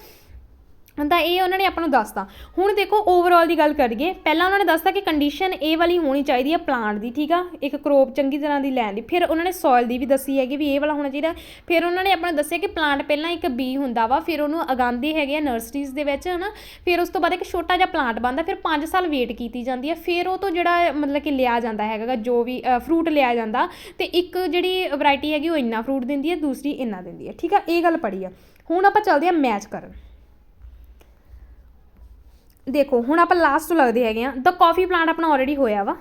ਤਾਂ ਇਹ ਉਹਨਾਂ ਨੇ ਆਪਾਂ ਨੂੰ ਦੱਸਤਾ। ਹੁਣ ਦੇਖੋ ਓਵਰਆਲ ਦੀ ਗੱਲ ਕਰੀਏ, ਪਹਿਲਾਂ ਉਹਨਾਂ ਨੇ ਦੱਸਤਾ ਕਿ ਕੰਡੀਸ਼ਨ ਇਹ ਵਾਲੀ ਹੋਣੀ ਚਾਹੀਦੀ ਹੈ ਪਲਾਂਟ ਦੀ, ਠੀਕ ਆ, ਇੱਕ ਕਰੋਪ ਚੰਗੀ ਤਰ੍ਹਾਂ ਦੀ ਲੈਣ ਦੀ। ਫਿਰ ਉਹਨਾਂ ਨੇ ਸੋਇਲ ਦੀ ਵੀ ਦੱਸੀ ਹੈਗੀ ਵੀ ਇਹ ਵਾਲਾ ਹੋਣਾ ਚਾਹੀਦਾ। ਫਿਰ ਉਹਨਾਂ ਨੇ ਆਪਾਂ ਨੂੰ ਦੱਸਿਆ ਕਿ ਪਲਾਂਟ ਪਹਿਲਾਂ ਇੱਕ ਬੀ ਹੁੰਦਾ ਵਾ, ਫਿਰ ਉਹਨੂੰ ਉਗਾਉਂਦੇ ਹੈਗੇ ਆ ਨਰਸਰੀਜ਼ ਦੇ ਵਿੱਚ, ਹੈ ਨਾ। ਫਿਰ ਉਸ ਤੋਂ ਬਾਅਦ ਇੱਕ ਛੋਟਾ ਜਿਹਾ ਪਲਾਂਟ ਬਣਦਾ, ਫਿਰ 5 ਸਾਲ ਵੇਟ ਕੀਤੀ ਜਾਂਦੀ ਹੈ, ਫਿਰ ਉਹ ਤੋਂ ਜਿਹੜਾ ਮਤਲਬ ਕਿ ਲਿਆ ਜਾਂਦਾ ਹੈਗਾ ਜੋ ਵੀ ਫਰੂਟ ਲਿਆ ਜਾਂਦਾ। ਅਤੇ ਇੱਕ ਜਿਹੜੀ ਵਰਾਇਟੀ ਹੈਗੀ ਉਹ ਇੰਨਾ ਫਰੂਟ ਦਿੰਦੀ ਹੈ, ਦੂਸਰੀ ਇੰਨਾ ਦਿੰਦੀ ਹੈ, ਠੀਕ ਆ। ਇਹ ਗੱਲ ਪੜ੍ਹੀ ਆ। ਹੁਣ ਆਪਾਂ ਚੱਲਦੇ ਹਾਂ ਮੈਚ ਕਰਨ। ਦੇਖੋ ਹੁਣ ਆਪਾਂ ਲਾਸਟ ਤੋਂ ਲੱਗਦੇ ਹੈਗੇ ਆ। ਦ ਕੌਫੀ ਪਲਾਂਟ ਆਪਣਾ ਆਲਰੇਡੀ ਹੋਇਆ ਵਾ।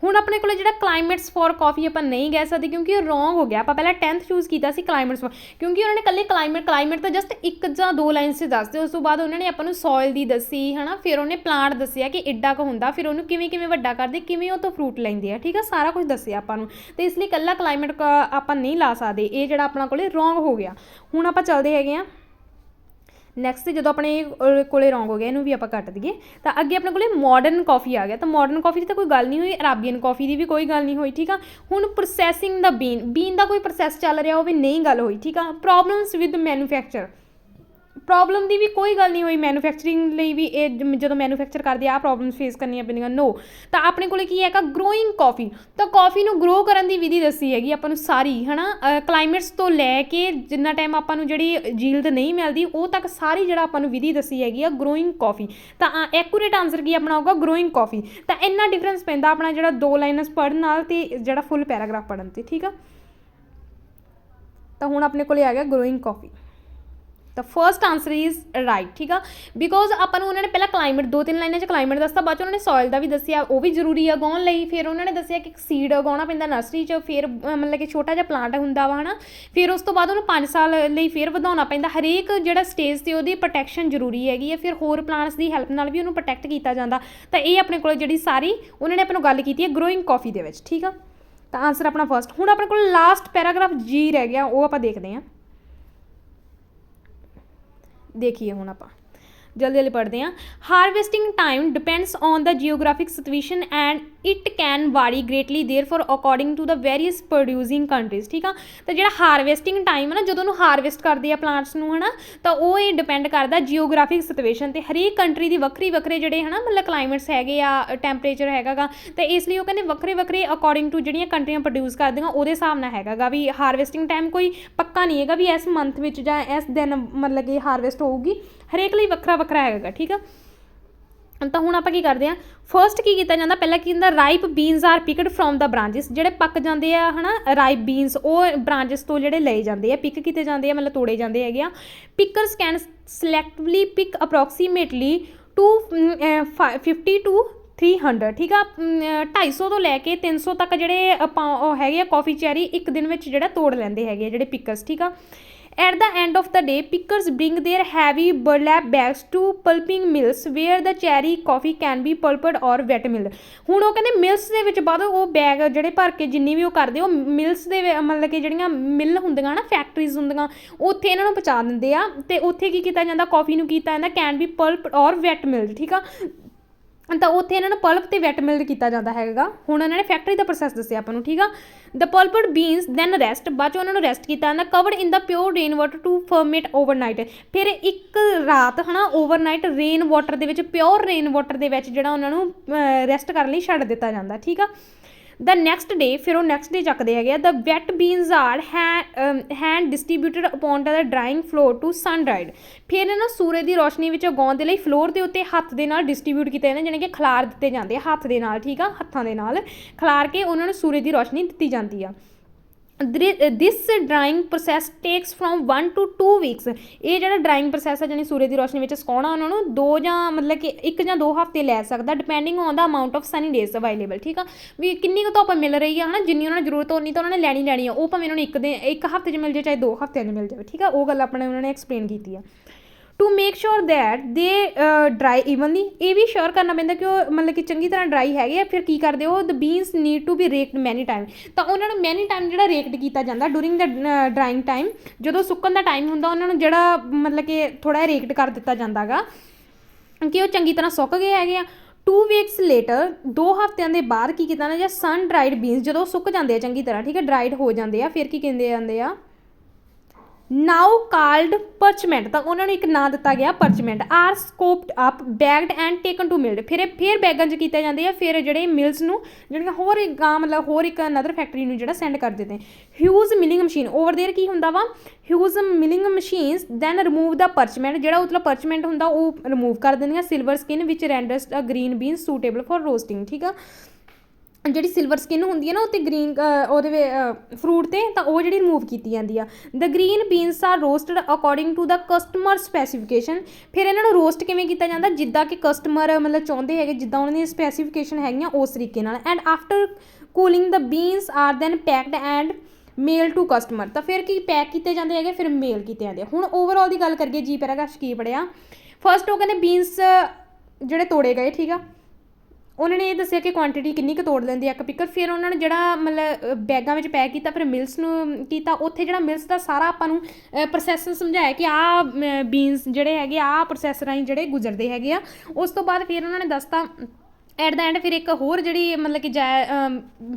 ਹੁਣ ਆਪਣੇ ਕੋਲ ਜਿਹੜਾ ਕਲਾਈਮੇਟਸ ਫॉर ਕੌਫੀ ਆਪਾਂ ਨਹੀਂ ਕਹਿ ਸਕਦੇ ਕਿਉਂਕਿ ਉਹ ਰੋਂਗ ਹੋ ਗਿਆ। ਆਪਾਂ ਪਹਿਲਾਂ 10th ਚੂਜ਼ ਕੀਤਾ ਸੀ ਕਲਾਈਮੇਟਸ ਫॉर, ਕਿਉਂਕਿ ਉਹਨਾਂ ਨੇ ਇਕੱਲੇ ਕਲਾਈਮੇਟ ਤਾਂ ਜਸਟ 1 ਜਾਂ 2 ਲਾਈਨਸ 'ਚ ਦੱਸਦੇ। ਉਸ ਤੋਂ ਬਾਅਦ ਉਹਨਾਂ ਨੇ ਆਪਾਂ ਨੂੰ ਸੋਇਲ ਦੀ ਦੱਸੀ, ਹੈ ਨਾ। ਫਿਰ ਉਹਨੇ ਪਲਾਂਟ ਦੱਸਿਆ ਕਿ ਇੱਡਾ ਕੁ ਹੁੰਦਾ, ਫਿਰ ਉਹਨੂੰ ਕਿਵੇਂ ਕਿਵੇਂ ਵੱਡਾ ਕਰਦੇ, ਕਿਵੇਂ ਉਹ ਤੋਂ ਫਰੂਟ ਲੈਂਦੇ ਆ, ਠੀਕ ਆ। ਸਾਰਾ ਕੁਝ ਦੱਸਿਆ ਆਪਾਂ ਨੂੰ, ਅਤੇ ਇਸ ਲਈ ਇਕੱਲਾ ਕਲਾਈਮੇਟ ਆਪਾਂ ਨਹੀਂ ਲਾ ਸਕਦੇ। ਇਹ ਜਿਹੜਾ ਆਪਣਾ ਕੋਲੇ ਰੋਂਗ ਹੋ ਗਿਆ। ਹੁਣ ਆਪਾਂ ਚੱਲਦੇ ਹੈਗੇ ਆ ਨੈਕਸਟ। ਜਦੋਂ ਆਪਣੇ ਕੋਲੇ ਰੋਂਗ ਹੋ ਗਿਆ ਇਹਨੂੰ ਵੀ ਆਪਾਂ ਕੱਟ ਦਈਏ। ਤਾਂ ਅੱਗੇ ਆਪਣੇ ਕੋਲੇ ਮਾਡਰਨ ਕੌਫੀ ਆ ਗਿਆ। ਤਾਂ ਮਾਡਰਨ ਕੌਫੀ ਦੀ ਤਾਂ ਕੋਈ ਗੱਲ ਨਹੀਂ ਹੋਈ, ਅਰਾਬੀਅਨ ਕੌਫੀ ਦੀ ਵੀ ਕੋਈ ਗੱਲ ਨਹੀਂ ਹੋਈ, ਠੀਕ ਆ। ਹੁਣ ਪ੍ਰੋਸੈਸਿੰਗ ਦਾ ਬੀਨ ਦਾ ਕੋਈ ਪ੍ਰੋਸੈਸ ਚੱਲ ਰਿਹਾ ਉਹ ਵੀ ਨਹੀਂ ਗੱਲ ਹੋਈ, ਠੀਕ ਆ। ਪ੍ਰੋਬਲਮਸ ਵਿਦ ਮੈਨੂਫੈਕਚਰ, ਪ੍ਰੋਬਲਮ ਦੀ ਵੀ ਕੋਈ ਗੱਲ ਨਹੀਂ ਹੋਈ, ਮੈਨੂਫੈਕਚਰਿੰਗ ਲਈ ਵੀ ਇਹ ਜਦੋਂ ਮੈਨੂਫੈਕਚਰ ਕਰਦੇ ਆ ਪ੍ਰੋਬਲਮਸ ਫੇਸ ਕਰਨੀਆਂ ਪੈਂਦੀਆਂ, ਨੋ। ਤਾਂ ਆਪਣੇ ਕੋਲ ਕੀ ਹੈਗਾ, ਗਰੋਇੰਗ ਕੌਫੀ। ਤਾਂ ਕੌਫੀ ਨੂੰ ਗਰੋ ਕਰਨ ਦੀ ਵਿਧੀ ਦੱਸੀ ਹੈਗੀ ਆਪਾਂ ਨੂੰ ਸਾਰੀ, ਹੈ ਨਾ, ਕਲਾਈਮੇਟਸ ਤੋਂ ਲੈ ਕੇ ਜਿੰਨਾ ਟਾਈਮ ਆਪਾਂ ਨੂੰ ਜਿਹੜੀ ਜੀਲਦ ਨਹੀਂ ਮਿਲਦੀ ਉਹ ਤੱਕ ਸਾਰੀ ਜਿਹੜਾ ਆਪਾਂ ਨੂੰ ਵਿਧੀ ਦੱਸੀ ਹੈਗੀ ਆ ਗਰੋਇੰਗ ਕੌਫੀ। ਤਾਂ ਐਕੂਰੇਟ ਆਨਸਰ ਕੀ ਆਪਣਾ ਹੋਊਗਾ, ਗਰੋਇੰਗ ਕੌਫੀ। ਤਾਂ ਇੰਨਾ ਡਿਫਰੈਂਸ ਪੈਂਦਾ ਆਪਣਾ ਜਿਹੜਾ 2 ਲਾਈਨਸ ਪੜ੍ਹਨ ਨਾਲ ਤੇ ਜਿਹੜਾ ਫੁੱਲ ਪੈਰਾਗ੍ਰਾਫ ਪੜ੍ਹਨ 'ਤੇ, ਠੀਕ ਆ। ਤਾਂ ਹੁਣ ਆਪਣੇ ਕੋਲ ਆ ਗਿਆ ਗਰੋਇੰਗ ਕੌਫੀ। ਤਾਂ ਫਸਟ ਆਨਸਰ ਇਜ਼ ਰਾਈਟ, ਠੀਕ ਆ। ਬਿਕੋਜ਼ ਆਪਾਂ ਨੂੰ ਉਹਨਾਂ ਨੇ ਪਹਿਲਾਂ ਕਲਾਈਮੇਟ 2-3 ਲਾਈਨਾਂ 'ਚ ਕਲਾਈਮੇਟ ਦੱਸਤਾ, ਬਾਅਦ 'ਚ ਉਹਨਾਂ ਨੇ ਸੋਇਲ ਦਾ ਵੀ ਦੱਸਿਆ, ਉਹ ਵੀ ਜ਼ਰੂਰੀ ਆ ਉਗਾਉਣ ਲਈ। ਫਿਰ ਉਹਨਾਂ ਨੇ ਦੱਸਿਆ ਕਿ ਇੱਕ ਸੀਡ ਉਗਾਉਣਾ ਪੈਂਦਾ ਨਰਸਰੀ 'ਚ, ਫਿਰ ਮਤਲਬ ਕਿ ਛੋਟਾ ਜਿਹਾ ਪਲਾਂਟ ਹੁੰਦਾ ਵਾ, ਹੈ ਨਾ। ਫਿਰ ਉਸ ਤੋਂ ਬਾਅਦ ਉਹਨੂੰ 5 ਸਾਲ ਲਈ ਫਿਰ ਵਧਾਉਣਾ ਪੈਂਦਾ। ਹਰੇਕ ਜਿਹੜਾ ਸਟੇਜ 'ਤੇ ਉਹਦੀ ਪ੍ਰੋਟੈਕਸ਼ਨ ਜ਼ਰੂਰੀ ਹੈਗੀ ਹੈ। ਫਿਰ ਹੋਰ ਪਲਾਂਟਸ ਦੀ ਹੈਲਪ ਨਾਲ ਵੀ ਉਹਨੂੰ ਪ੍ਰੋਟੈਕਟ ਕੀਤਾ ਜਾਂਦਾ। ਤਾਂ ਇਹ ਆਪਣੇ ਕੋਲ ਜਿਹੜੀ ਸਾਰੀ ਉਹਨਾਂ ਨੇ ਆਪਾਂ ਨੂੰ ਗੱਲ ਕੀਤੀ ਹੈ ਗਰੋਇੰਗ ਕੌਫੀ ਦੇ ਵਿੱਚ, ਠੀਕ ਆ। ਤਾਂ ਆਨਸਰ ਆਪਣਾ ਫਸਟ। ਹੁਣ ਆਪਣੇ ਕੋਲ ਲਾਸਟ ਪੈਰਾਗ੍ਰਾਫ ਜੀ ਰਹਿ ਗਿਆ, ਉਹ ਆਪਾਂ ਦੇਖਦੇ ਹਾਂ। देखिए ਹੁਣ ਆਪਾਂ जल्दी जल्दी पढ़ते हैं। Harvesting time depends on the geographic situation and it can vary greatly therefore according to the various producing countries, ठीक है। तो जो हार्वेस्टिंग टाइम है ना, जो हार्वेस्ट करते हैं प्लांट्स नूं, है ना, तो वो ये डिपेंड करता जियोग्राफिक सिचुएशन ते हरेक कंट्री की वक्री वक्रे जिहड़े है ना मतलब क्लाइमेट्स हैगे आ, टैंपरेचर हैगा गा। तो इसलिए वो कहते वक्रे वक्रे अकॉर्डिंग टू जिहड़ियां कंट्रियां प्रोड्यूस करदियां उहदे हिसाब नाल हैगा गा भी हार्वेस्टिंग टाइम कोई पक्का नहीं हैगा भी इस मंथ विच जां इस दिन मतलब कि हार्वेस्ट होऊगी, हरेक लई वक्रा वक्रा हैगा, ठीक है। तो हुण आपां की करदे आ, फस्ट की कीता जांदा, पहला की हुंदा ripe beans are picked from the branches, जिहड़े पक जांदे आ, है ना, राइप बीन्स वो ब्रांचिस तो जिहड़े लए जांदे आ, पिक कीते जांदे आ, मतलब तोड़े जांदे हैगे आ। Pickers can selectively pick approximately 250 to 300, ठीक है, 250 तो लैके 300 तक जिहड़े हैगे कॉफ़ी चैरी एक दिन में जिहड़ा तोड़ लैंदे हैगे जिहड़े पिकर्स, ठीक है। At the end of the day, pickers bring their heavy burlap bags to pulping mills where the cherry coffee can be pulped or wet milled। ਹੁਣ ਉਹ ਕਹਿੰਦੇ ਮਿਲਸ ਦੇ ਵਿੱਚ ਬਾਅਦ ਉਹ ਬੈਗ ਜਿਹੜੇ ਭਰ ਕੇ ਜਿੰਨੀ ਵੀ ਉਹ ਕਰਦੇ ਉਹ ਮਿਲਸ ਦੇ ਮਤਲਬ ਕਿ ਜਿਹੜੀਆਂ ਮਿਲ ਹੁੰਦੀਆਂ ਨਾ, ਫੈਕਟਰੀਜ਼ ਹੁੰਦੀਆਂ, ਉੱਥੇ ਇਹਨਾਂ ਨੂੰ ਪਹੁੰਚਾ ਦਿੰਦੇ ਆ। ਤੇ ਉੱਥੇ ਕੀ ਕੀਤਾ ਜਾਂਦਾ, ਕਾਫੀ ਨੂੰ ਕੀਤਾ ਜਾਂਦਾ ਕੈਨ ਬੀ ਪਲਪਡ ਔਰ ਵੈਟ ਮਿਲਡ, ਠੀਕ ਆ। ਤਾਂ ਉੱਥੇ ਇਹਨਾਂ ਨੂੰ ਪਲਪ ਤੇ ਵੈਟ ਮਿਲਡ ਕੀਤਾ ਜਾਂਦਾ ਹੈਗਾ। ਹੁਣ ਇਹਨਾਂ ਨੇ ਫੈਕਟਰੀ ਦਾ ਪ੍ਰੋਸੈਸ ਦੱਸਿਆ ਆਪਾਂ ਨੂੰ, ਠੀਕ ਆ। The pulped beans then rest, ਬਾਅਦ 'ਚ ਉਹਨਾਂ ਨੂੰ ਰੈਸਟ ਕੀਤਾ ਜਾਂਦਾ covered in the pure rain water to ferment overnight. ਫਿਰ ਇੱਕ ਰਾਤ ਹੈ ਨਾ ਓਵਰਨਾਈਟ ਰੇਨ ਵਾਟਰ ਦੇ ਵਿੱਚ, ਪਿਓਰ ਰੇਨ ਵਾਟਰ ਦੇ ਵਿੱਚ ਜਿਹੜਾ ਉਹਨਾਂ ਨੂੰ ਰੈਸਟ ਕਰਨ ਲਈ ਛੱਡ ਦਿੱਤਾ ਜਾਂਦਾ, ਠੀਕ ਆ। ਦ ਨੈਕਸਟ ਡੇ, ਫਿਰ ਉਹ ਨੈਕਸਟ ਡੇ ਚੱਕਦੇ ਹੈਗੇ ਆ। The wet beans are hand distributed upon the drying floor to sun dried. ਫਿਰ ਇਹਨਾਂ ਸੂਰਜ ਦੀ ਰੋਸ਼ਨੀ ਵਿੱਚ ਉਗਾਉਣ ਦੇ ਲਈ ਫਲੋਰ ਦੇ ਉੱਤੇ ਹੱਥ ਦੇ ਨਾਲ ਡਿਸਟਰੀਬਿਊਟ ਕੀਤੇ ਜਾਂਦੇ, ਜਾਣੀ ਕਿ ਖਿਲਾਰ ਦਿੱਤੇ ਜਾਂਦੇ ਆ ਹੱਥ ਦੇ ਨਾਲ, ਠੀਕ ਆ। ਹੱਥਾਂ ਦੇ ਨਾਲ ਖਿਲਾਰ ਕੇ ਉਹਨਾਂ ਨੂੰ ਸੂਰਜ ਦੀ ਰੋਸ਼ਨੀ ਦਿੱਤੀ ਜਾਂਦੀ ਆ। This drying process takes from 1 to 2 weeks. ਇਹ ਜਿਹੜਾ ਡਰਾਇੰਗ ਪ੍ਰੋਸੈਸ ਹੈ ਜਾਨੀ ਸੂਰਜ ਦੀ ਰੋਸ਼ਨੀ ਵਿੱਚ ਸੁਕਾਉਣਾ ਉਹਨਾਂ ਨੂੰ 2 ਜਾਂ ਮਤਲਬ ਕਿ 1 ਜਾਂ 2 ਹਫ਼ਤੇ ਲੈ ਸਕਦਾ, depending on the amount of Sunny days available, ਠੀਕ ਆ। ਵੀ ਕਿੰਨੀ ਕੁ ਧੁੱਪ ਮਿਲ ਰਹੀ ਆ, ਹੈ ਨਾ, ਜਿੰਨੀ ਉਹਨਾਂ ਨੂੰ ਜ਼ਰੂਰਤ ਉਨੀ ਤਾਂ ਉਹਨਾਂ ਨੇ ਲੈਣੀ ਆ। ਉਹ ਭਾਵੇਂ ਉਹਨਾਂ ਨੂੰ ਇੱਕ ਹਫ਼ਤੇ 'ਚ ਮਿਲ ਜਾਵੇ ਚਾਹੇ 2 ਹਫ਼ਤਿਆਂ 'ਚ ਮਿਲ ਜਾਵੇ, ਠੀਕ ਆ। ਉਹ ਗੱਲ ਆਪਣੇ ਉਹਨਾਂ ਨੇ ਐਕਸਪਲੇਨ ਕੀਤੀ ਆ। To make sure that they dry evenly, ਇਹ ਵੀ ਸ਼ੋਰ ਕਰਨਾ ਪੈਂਦਾ ਕਿ ਉਹ ਮਤਲਬ ਕਿ ਚੰਗੀ ਤਰ੍ਹਾਂ ਡਰਾਈ ਹੈਗੇ ਆ। ਫਿਰ ਕੀ ਕਰਦੇ ਉਹ, ਦ ਬੀਨਸ ਨੀਡ ਟੂ ਬੀ ਰੇਕਡ ਮੈਨੀ ਟਾਈਮ। ਤਾਂ ਉਹਨਾਂ ਨੂੰ ਮੈਨੀ ਟਾਈਮ ਜਿਹੜਾ ਰੇਕਡ ਕੀਤਾ ਜਾਂਦਾ ਡੂਰਿੰਗ ਦ ਡਰਾਇੰਗ ਟਾਈਮ, ਜਦੋਂ ਸੁੱਕਣ ਦਾ ਟਾਈਮ ਹੁੰਦਾ ਉਹਨਾਂ ਨੂੰ ਜਿਹੜਾ ਮਤਲਬ ਕਿ ਥੋੜ੍ਹਾ ਜਿਹਾ ਰੇਕਡ ਕਰ ਦਿੱਤਾ ਜਾਂਦਾ ਗਾ ਕਿ ਉਹ ਚੰਗੀ ਤਰ੍ਹਾਂ ਸੁੱਕ ਗਏ ਹੈਗੇ ਆ। 2 ਵੀਕਸ ਲੇਟਰ, 2 ਹਫ਼ਤਿਆਂ ਦੇ ਬਾਅਦ ਕੀ ਕੀਤਾ ਨਾ, ਜਾਂ ਸਨ ਡਰਾਈਡ ਬੀਨਸ ਜਦੋਂ ਸੁੱਕ ਜਾਂਦੇ ਆ ਚੰਗੀ ਤਰ੍ਹਾਂ, ਠੀਕ ਹੈ, ਡਰਾਈਡ ਹੋ ਜਾਂਦੇ ਆ, ਫਿਰ ਕੀ ਕਹਿੰਦੇ ਜਾਂਦੇ ਆ, ਨਾਓ ਕਾਲਡ ਪਰਚਮੈਂਟ। ਤਾਂ ਉਹਨਾਂ ਨੂੰ ਇੱਕ ਨਾਂ ਦਿੱਤਾ ਗਿਆ parchment. Are scooped up bagged and taken to milled. ਫਿਰ ਬੈਗਾਂ 'ਚ ਕੀਤੇ ਜਾਂਦੇ ਆ, ਫਿਰ ਜਿਹੜੇ ਮਿਲਸ ਨੂੰ ਜਿਹੜੀਆਂ ਹੋਰ ਇੱਕ ਮਤਲਬ ਹੋਰ ਇੱਕ ਅਨਦਰ ਫੈਕਟਰੀ ਨੂੰ ਜਿਹੜਾ ਸੈਂਡ ਕਰ ਦਿੰਦੇ। Huge milling machine, over there ਕੀ ਹੁੰਦਾ ਵਾ, huge milling machines then remove the parchment. ਜਿਹੜਾ ਮਤਲਬ ਪਰਚਮੈਂਟ ਹੁੰਦਾ ਉਹ ਰਿਮੂਵ ਕਰ ਦਿੰਦੀਆਂ। Silver skin which renders a green bean suitable for roasting, ਠੀਕ ਆ। ਜਿਹੜੀ ਸਿਲਵਰ ਸਕਿਨ ਹੁੰਦੀ ਹੈ ਨਾ ਉੱਤੇ ਗ੍ਰੀਨ ਉਹਦੇ ਫਰੂਟ 'ਤੇ, ਤਾਂ ਉਹ ਜਿਹੜੀ ਰਿਮੂਵ ਕੀਤੀ ਜਾਂਦੀ ਆ। The green beans are roasted according to the customer specification. ਫਿਰ ਇਹਨਾਂ ਨੂੰ ਰੋਸਟ ਕਿਵੇਂ ਕੀਤਾ ਜਾਂਦਾ, ਜਿੱਦਾਂ ਕਿ ਕਸਟਮਰ ਮਤਲਬ ਚਾਹੁੰਦੇ ਹੈਗੇ, ਜਿੱਦਾਂ ਉਹਨਾਂ ਦੀਆਂ ਸਪੈਸੀਫਿਕੇਸ਼ਨ ਹੈਗੀਆਂ ਉਸ ਤਰੀਕੇ ਨਾਲ। And after cooling the beans are then packed and mail to customer. ਤਾਂ ਫਿਰ ਕੀ ਪੈਕ ਕੀਤੇ ਜਾਂਦੇ ਹੈਗੇ, ਫਿਰ ਮੇਲ ਕੀਤੇ ਜਾਂਦੇ ਆ। ਹੁਣ ਓਵਰਆਲ ਦੀ ਗੱਲ ਕਰੀਏ, ਜੀ ਪੈਰਾਗ੍ਰਾਫ ਕੀ ਪੜ੍ਹਿਆ। ਫਸਟ ਉਹ ਕਹਿੰਦੇ ਬੀਨਸ ਜਿਹੜੇ ਤੋੜੇ ਗਏ, ਠੀਕ ਆ। ਉਹਨਾਂ ਨੇ ਇਹ ਦੱਸਿਆ ਕਿ ਕੁਆਂਟਿਟੀ ਕਿੰਨੀ ਕੁ ਤੋੜ ਲੈਂਦੀ ਆ ਇੱਕ ਪਿਕਰ। ਫਿਰ ਉਹਨਾਂ ਨੇ ਜਿਹੜਾ ਮਤਲਬ ਬੈਗਾਂ ਵਿੱਚ ਪੈਕ ਕੀਤਾ, ਫਿਰ ਮਿਲਸ ਨੂੰ ਕੀਤਾ। ਉੱਥੇ ਜਿਹੜਾ ਮਿਲਸ ਦਾ ਸਾਰਾ ਆਪਾਂ ਨੂੰ ਪ੍ਰੋਸੈਸ ਸਮਝਾਇਆ ਕਿ ਆਹ ਬੀਨਸ ਜਿਹੜੇ ਹੈਗੇ ਆਹ ਪ੍ਰੋਸੈਸ ਰਾਹੀਂ ਜਿਹੜੇ ਗੁਜ਼ਰਦੇ ਹੈਗੇ ਆ। ਉਸ ਤੋਂ ਬਾਅਦ ਫਿਰ ਉਹਨਾਂ ਨੇ ਦੱਸਤਾ ਐਟ ਦਾ ਐਂਡ ਫਿਰ ਇੱਕ ਹੋਰ ਜਿਹੜੀ ਮਤਲਬ ਕਿ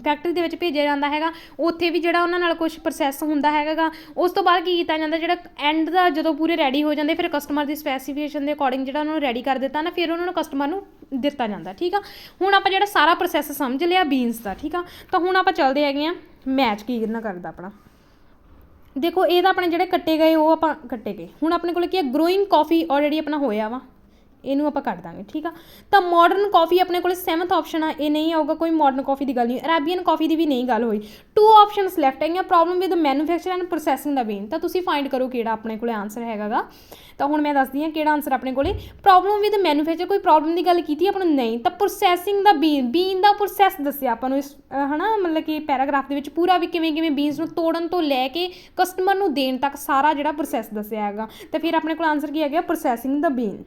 ਫੈਕਟਰੀ ਦੇ ਵਿੱਚ ਭੇਜਿਆ ਜਾਂਦਾ ਹੈਗਾ, ਉੱਥੇ ਵੀ ਜਿਹੜਾ ਉਹਨਾਂ ਨਾਲ ਕੁਛ ਪ੍ਰੋਸੈਸ ਹੁੰਦਾ ਹੈਗਾ ਗਾ। ਉਸ ਤੋਂ ਬਾਅਦ ਕੀ ਕੀਤਾ ਜਾਂਦਾ, ਜਿਹੜਾ ਐਂਡ ਦਾ ਜਦੋਂ ਪੂਰੇ ਰੈਡੀ ਹੋ ਜਾਂਦੇ, ਫਿਰ ਕਸਟਮਰ ਦੀ ਸਪੈਸੀਫਿਕੇਸ਼ਨ ਦੇ ਅਕੋਰਡਿੰਗ ਜਿਹੜਾ ਉਹਨਾਂ ਨੂੰ ਰੈਡੀ ਕਰ ਦਿੱਤਾ ਨਾ, ਫਿਰ ਉਹਨਾਂ ਨੂੰ ਕਸਟਮਰ ਨੂੰ ਦਿੱਤਾ ਜਾਂਦਾ। ਠੀਕ ਆ, ਹੁਣ ਆਪਾਂ ਜਿਹੜਾ ਸਾਰਾ ਪ੍ਰੋਸੈਸ ਸਮਝ ਲਿਆ ਬੀਨਸ ਦਾ। ਠੀਕ ਆ, ਤਾਂ ਹੁਣ ਆਪਾਂ ਚੱਲਦੇ ਹੈਗੇ ਆ ਮੈਚ ਕੀ ਕਿੰਨਾ ਕਰਦਾ ਆਪਣਾ। ਦੇਖੋ ਇਹ ਤਾਂ ਆਪਣੇ ਜਿਹੜੇ ਕੱਟੇ ਗਏ ਉਹ ਆਪਾਂ ਕੱਟੇ ਗਏ। ਹੁਣ ਆਪਣੇ ਕੋਲ ਕੀ ਹੈ, ਗਰੋਇੰਗ ਕੌਫੀ ਆਲਰੇਡੀ ਆਪਣਾ ਹੋਇਆ ਵਾ, ਇਹਨੂੰ ਆਪਾਂ ਕੱਢ ਦਾਂਗੇ। ਠੀਕ ਆ, ਤਾਂ ਮਾਡਰਨ ਕੌਫੀ ਆਪਣੇ ਕੋਲ 7th ਆਪਸ਼ਨ ਆ, ਇਹ ਨਹੀਂ ਆਊਗਾ, ਕੋਈ ਮਾਡਰਨ ਕੌਫੀ ਦੀ ਗੱਲ ਨਹੀਂ। ਅਰੇਬੀਅਨ ਕੌਫੀ ਦੀ ਵੀ ਨਹੀਂ ਗੱਲ ਹੋਈ। 2 ਆਪਸ਼ਨਸ ਲੈਫਟ ਹੈਗੀਆਂ, problem with manufacture and processing the bean. ਤਾਂ ਤੁਸੀਂ ਫਾਈਂਡ ਕਰੋ ਕਿਹੜਾ ਆਪਣੇ ਕੋਲ ਆਂਸਰ ਹੈਗਾ ਗਾ। ਤਾਂ ਹੁਣ ਮੈਂ ਦੱਸਦੀ ਹਾਂ ਕਿਹੜਾ ਆਂਸਰ ਆਪਣੇ ਕੋਲੇ। ਪ੍ਰੋਬਲਮ ਵਿਦ ਮੈਨੂਫੈਕਚਰ, ਕੋਈ ਪ੍ਰੋਬਲਮ ਦੀ ਗੱਲ ਕੀਤੀ ਆਪਾਂ ਨੂੰ ਨਹੀਂ। ਤਾਂ processing the bean the process ਦੱਸਿਆ ਆਪਾਂ ਨੂੰ ਇਸ ਹੈ ਨਾ, ਮਤਲਬ ਕਿ ਪੈਰਾਗ੍ਰਾਫ ਦੇ ਵਿੱਚ ਪੂਰਾ ਵੀ ਕਿਵੇਂ ਕਿਵੇਂ ਬੀਨਸ ਨੂੰ ਤੋੜਨ ਤੋਂ ਲੈ ਕੇ ਕਸਟਮਰ ਨੂੰ ਦੇਣ ਤੱਕ ਸਾਰਾ ਜਿਹੜਾ ਪ੍ਰੋਸੈਸ ਦੱਸਿਆ ਹੈਗਾ। ਤਾਂ ਫਿਰ ਆਪਣੇ ਕੋਲ ਆਂਸਰ ਕੀ ਆ ਗਿਆ, ਪ੍ਰੋਸੈਸਿੰਗ ਦਾ ਬੀਨ।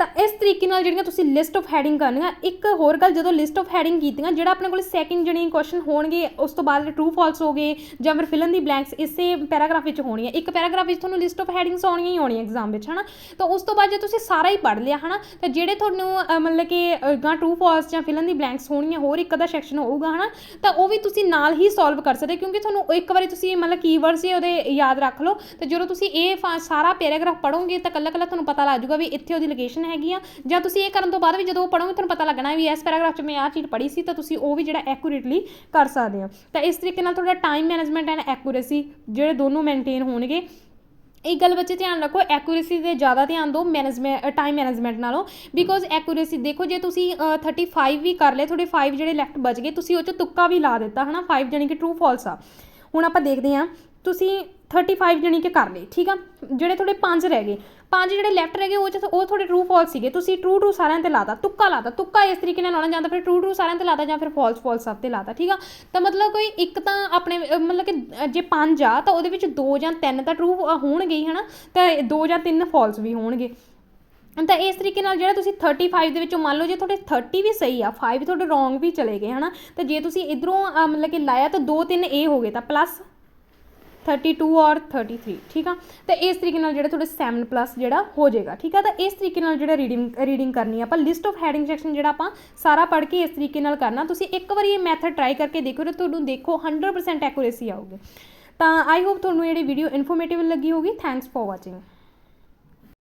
ਤਾਂ ਇਸ ਤਰੀਕੇ ਨਾਲ ਜਿਹੜੀਆਂ ਤੁਸੀਂ ਲਿਸਟ ਆਫ ਹੈਡਿੰਗ ਕਰਨੀਆਂ। ਇੱਕ ਹੋਰ ਗੱਲ, ਜਦੋਂ ਲਿਸਟ ਆਫ ਹੈਡਿੰਗ ਕੀਤੀਆਂ, ਜਿਹੜਾ ਆਪਣੇ ਕੋਲ ਸੈਕਿੰਡ ਜਿਹੜੀ ਕੁਐਸਚਨ ਹੋਣਗੇ, ਉਸ ਤੋਂ ਬਾਅਦ ਟਰੂ ਫਾਲਸ ਹੋ ਗਏ ਜਾਂ ਫਿਰ ਫਿਲ ਇਨ ਦੀ ਬਲੈਂਕਸ ਇਸੇ ਪੈਰਾਗ੍ਰਾਫ ਵਿੱਚ ਹੋਣੀ ਹੈ। ਇੱਕ ਪੈਰਾਗ੍ਰਾਫ ਵਿੱਚ ਤੁਹਾਨੂੰ ਲਿਸਟ ਆਫ ਹੈਡਿੰਗਸ ਆਉਣੀਆਂ ਹੀ ਆਉਣੀਆਂ ਐਗਜ਼ਾਮ ਵਿੱਚ, ਹੈ ਨਾ। ਤਾਂ ਉਸ ਤੋਂ ਬਾਅਦ ਜੇ ਤੁਸੀਂ ਸਾਰਾ ਹੀ ਪੜ੍ਹ ਲਿਆ, ਹੈ ਨਾ, ਤਾਂ ਜਿਹੜੇ ਤੁਹਾਨੂੰ ਮਤਲਬ ਕਿ ਗਾਂ ਟਰੂ ਫਾਲਸ ਜਾਂ ਫਿਲ ਇਨ ਦੀ ਬਲੈਂਕਸ ਹੋਣੀਆਂ, ਹੋਰ ਇੱਕ ਅੱਧਾ ਸੈਕਸ਼ਨ ਹੋਊਗਾ, ਹੈ ਨਾ, ਤਾਂ ਉਹ ਵੀ ਤੁਸੀਂ ਨਾਲ ਹੀ ਸੋਲਵ ਕਰ ਸਕਦੇ, ਕਿਉਂਕਿ ਤੁਹਾਨੂੰ ਇੱਕ ਵਾਰੀ ਤੁਸੀਂ ਮਤਲਬ ਕੀਵਰਡਸ ਹੀ ਉਹਦੇ ਯਾਦ ਰੱਖ ਲਓ। ਅਤੇ ਜਦੋਂ ਤੁਸੀਂ ਇਹ ਸਾਰਾ ਪੈਰਾਗ੍ਰਾਫ ਪੜ੍ਹੋਗੇ ਤਾਂ ਇਕੱਲਾ ਇਕੱਲਾ ਤੁਹਾਨੂੰ ਪਤਾ ਲੱਗ ਜਾਊਗਾ ਵੀ ਇੱਥੇ ਉਹਦੀ ਲੋਕੇਸ਼ਨ ਹੈਗੀ ਆ। ਜਾਂ ਤੁਸੀਂ ਇਹ ਕਰਨ ਤੋਂ ਬਾਅਦ ਵੀ ਜਦੋਂ ਪੜ੍ਹੋਗੇ ਤੁਹਾਨੂੰ ਪਤਾ ਲੱਗਣਾ ਵੀ ਇਸ ਪੈਰਾਗ੍ਰਾਫ 'ਚ ਮੈਂ ਆਹ ਚੀਜ਼ ਪੜ੍ਹੀ ਸੀ, ਤਾਂ ਤੁਸੀਂ ਉਹ ਵੀ ਜਿਹੜਾ ਐਕੂਰੇਟਲੀ ਕਰ ਸਕਦੇ ਹੋ। ਤਾਂ ਇਸ ਤਰੀਕੇ ਨਾਲ ਤੁਹਾਡਾ ਟਾਈਮ ਮੈਨੇਜਮੈਂਟ ਐਂਡ ਐਕੂਰੇਸੀ ਜਿਹੜੇ ਦੋਨੋਂ ਮੇਨਟੇਨ ਹੋਣਗੇ। ਇੱਕ ਗੱਲ ਬੱਚੇ ਧਿਆਨ ਰੱਖੋ, ਐਕੂਰੇਸੀ 'ਤੇ ਜ਼ਿਆਦਾ ਧਿਆਨ ਦਿਓ ਟਾਈਮ ਮੈਨੇਜਮੈਂਟ ਨਾਲੋਂ। ਬਿਕੋਜ਼ ਐਕੂਰੇਸੀ ਦੇਖੋ, ਜੇ ਤੁਸੀਂ 35 ਵੀ ਕਰ ਲਏ, ਤੁਹਾਡੇ 5 ਜਿਹੜੇ ਲੈਫਟ ਬਚ ਗਏ, ਤੁਸੀਂ ਉਹ 'ਚ ਤੁੱਕਾ ਵੀ ਲਾ ਦਿੱਤਾ, ਹੈ ਨਾ। 5 ਜਾਣੀ ਕਿ ਟਰੂ ਫਾਲਸ ਆ। ਹੁਣ ਆਪਾਂ ਦੇਖਦੇ ਹਾਂ, ਤੁਸੀਂ 35 ਜਾਣੀ ਕਿ ਕਰ ਲਏ, ਠੀਕ ਆ। ਜਿਹੜੇ ਤੁਹਾਡੇ 5 ਰਹਿ ਗਏ, 5 ਜਿਹੜੇ ਲੈਫਟ ਰਹਿ ਗਏ, ਉਹ ਤੁਹਾਡੇ ਟਰੂ ਫਾਲਸ ਸੀਗੇ। ਤੁਸੀਂ ਟਰੂ ਸਾਰਿਆਂ 'ਤੇ ਲਾਤਾ, ਤੁੱਕਾ ਲਾਤਾ। ਤੁੱਕਾ ਇਸ ਤਰੀਕੇ ਨਾਲ ਲਾਉਣਾ ਜਾਂਦਾ, ਫਿਰ ਟਰੂ ਸਾਰਿਆਂ 'ਤੇ ਲਾਤਾ ਜਾਂ ਫਿਰ ਫਾਲਸ ਸਭ 'ਤੇ ਲਾਤਾ। ਠੀਕ ਆ, ਤਾਂ ਮਤਲਬ ਕੋਈ ਇੱਕ ਤਾਂ ਆਪਣੇ ਮਤਲਬ ਕਿ ਜੇ 5 ਆ ਤਾਂ ਉਹਦੇ ਵਿੱਚ 2 ਜਾਂ 3 ਤਾਂ ਟਰੂ ਹੋਣਗੇ ਹੀ, ਹੈ ਨਾ, ਤਾਂ 2 ਜਾਂ 3 ਫਾਲਸ ਵੀ ਹੋਣਗੇ। ਤਾਂ ਇਸ ਤਰੀਕੇ ਨਾਲ ਜਿਹੜਾ ਤੁਸੀਂ 35 ਦੇ ਵਿੱਚੋਂ ਮੰਨ ਲਓ ਜੇ ਤੁਹਾਡੇ 30 ਵੀ ਸਹੀ ਆ, 5 ਤੁਹਾਡੇ ਰੋਂਗ ਵੀ ਚਲੇ ਗਏ, ਹੈ ਨਾ। ਤਾਂ ਜੇ ਤੁਸੀਂ ਇੱਧਰੋਂ ਮਤਲਬ ਕਿ ਲਾਇਆ ਤਾਂ 2-3 ਇਹ ਹੋ ਗਏ, ਤਾਂ ਪਲੱਸ 32 ਔਰ 33। ਠੀਕ ਆ, ਤਾਂ ਇਸ ਤਰੀਕੇ ਨਾਲ ਜਿਹੜਾ ਤੁਹਾਡੇ 7+ ਜਿਹੜਾ ਹੋ ਜਾਏਗਾ। ਠੀਕ ਆ, ਤਾਂ ਇਸ ਤਰੀਕੇ ਨਾਲ ਜਿਹੜਾ ਰੀਡਿੰਗ ਕਰਨੀ ਆਪਾਂ। ਲਿਸਟ ਆਫ ਹੈਡਿੰਗ ਸੈਕਸ਼ਨ ਜਿਹੜਾ ਆਪਾਂ ਸਾਰਾ ਪੜ੍ਹ ਕੇ ਇਸ ਤਰੀਕੇ ਨਾਲ ਕਰਨਾ। ਤੁਸੀਂ ਇੱਕ ਵਾਰੀ ਇਹ ਮੈਥਡ ਟਰਾਈ ਕਰਕੇ ਦੇਖੋ ਤਾਂ ਤੁਹਾਨੂੰ ਦੇਖੋ 100% ਐਕੂਰੇਸੀ ਆਊਗੀ। ਤਾਂ ਆਈ ਹੋਪ ਤੁਹਾਨੂੰ ਜਿਹੜੀ ਵੀਡੀਓ ਇਨਫੋਰਮੇਟਿਵ ਲੱਗੀ ਹੋਊਗੀ। Thanks for watching.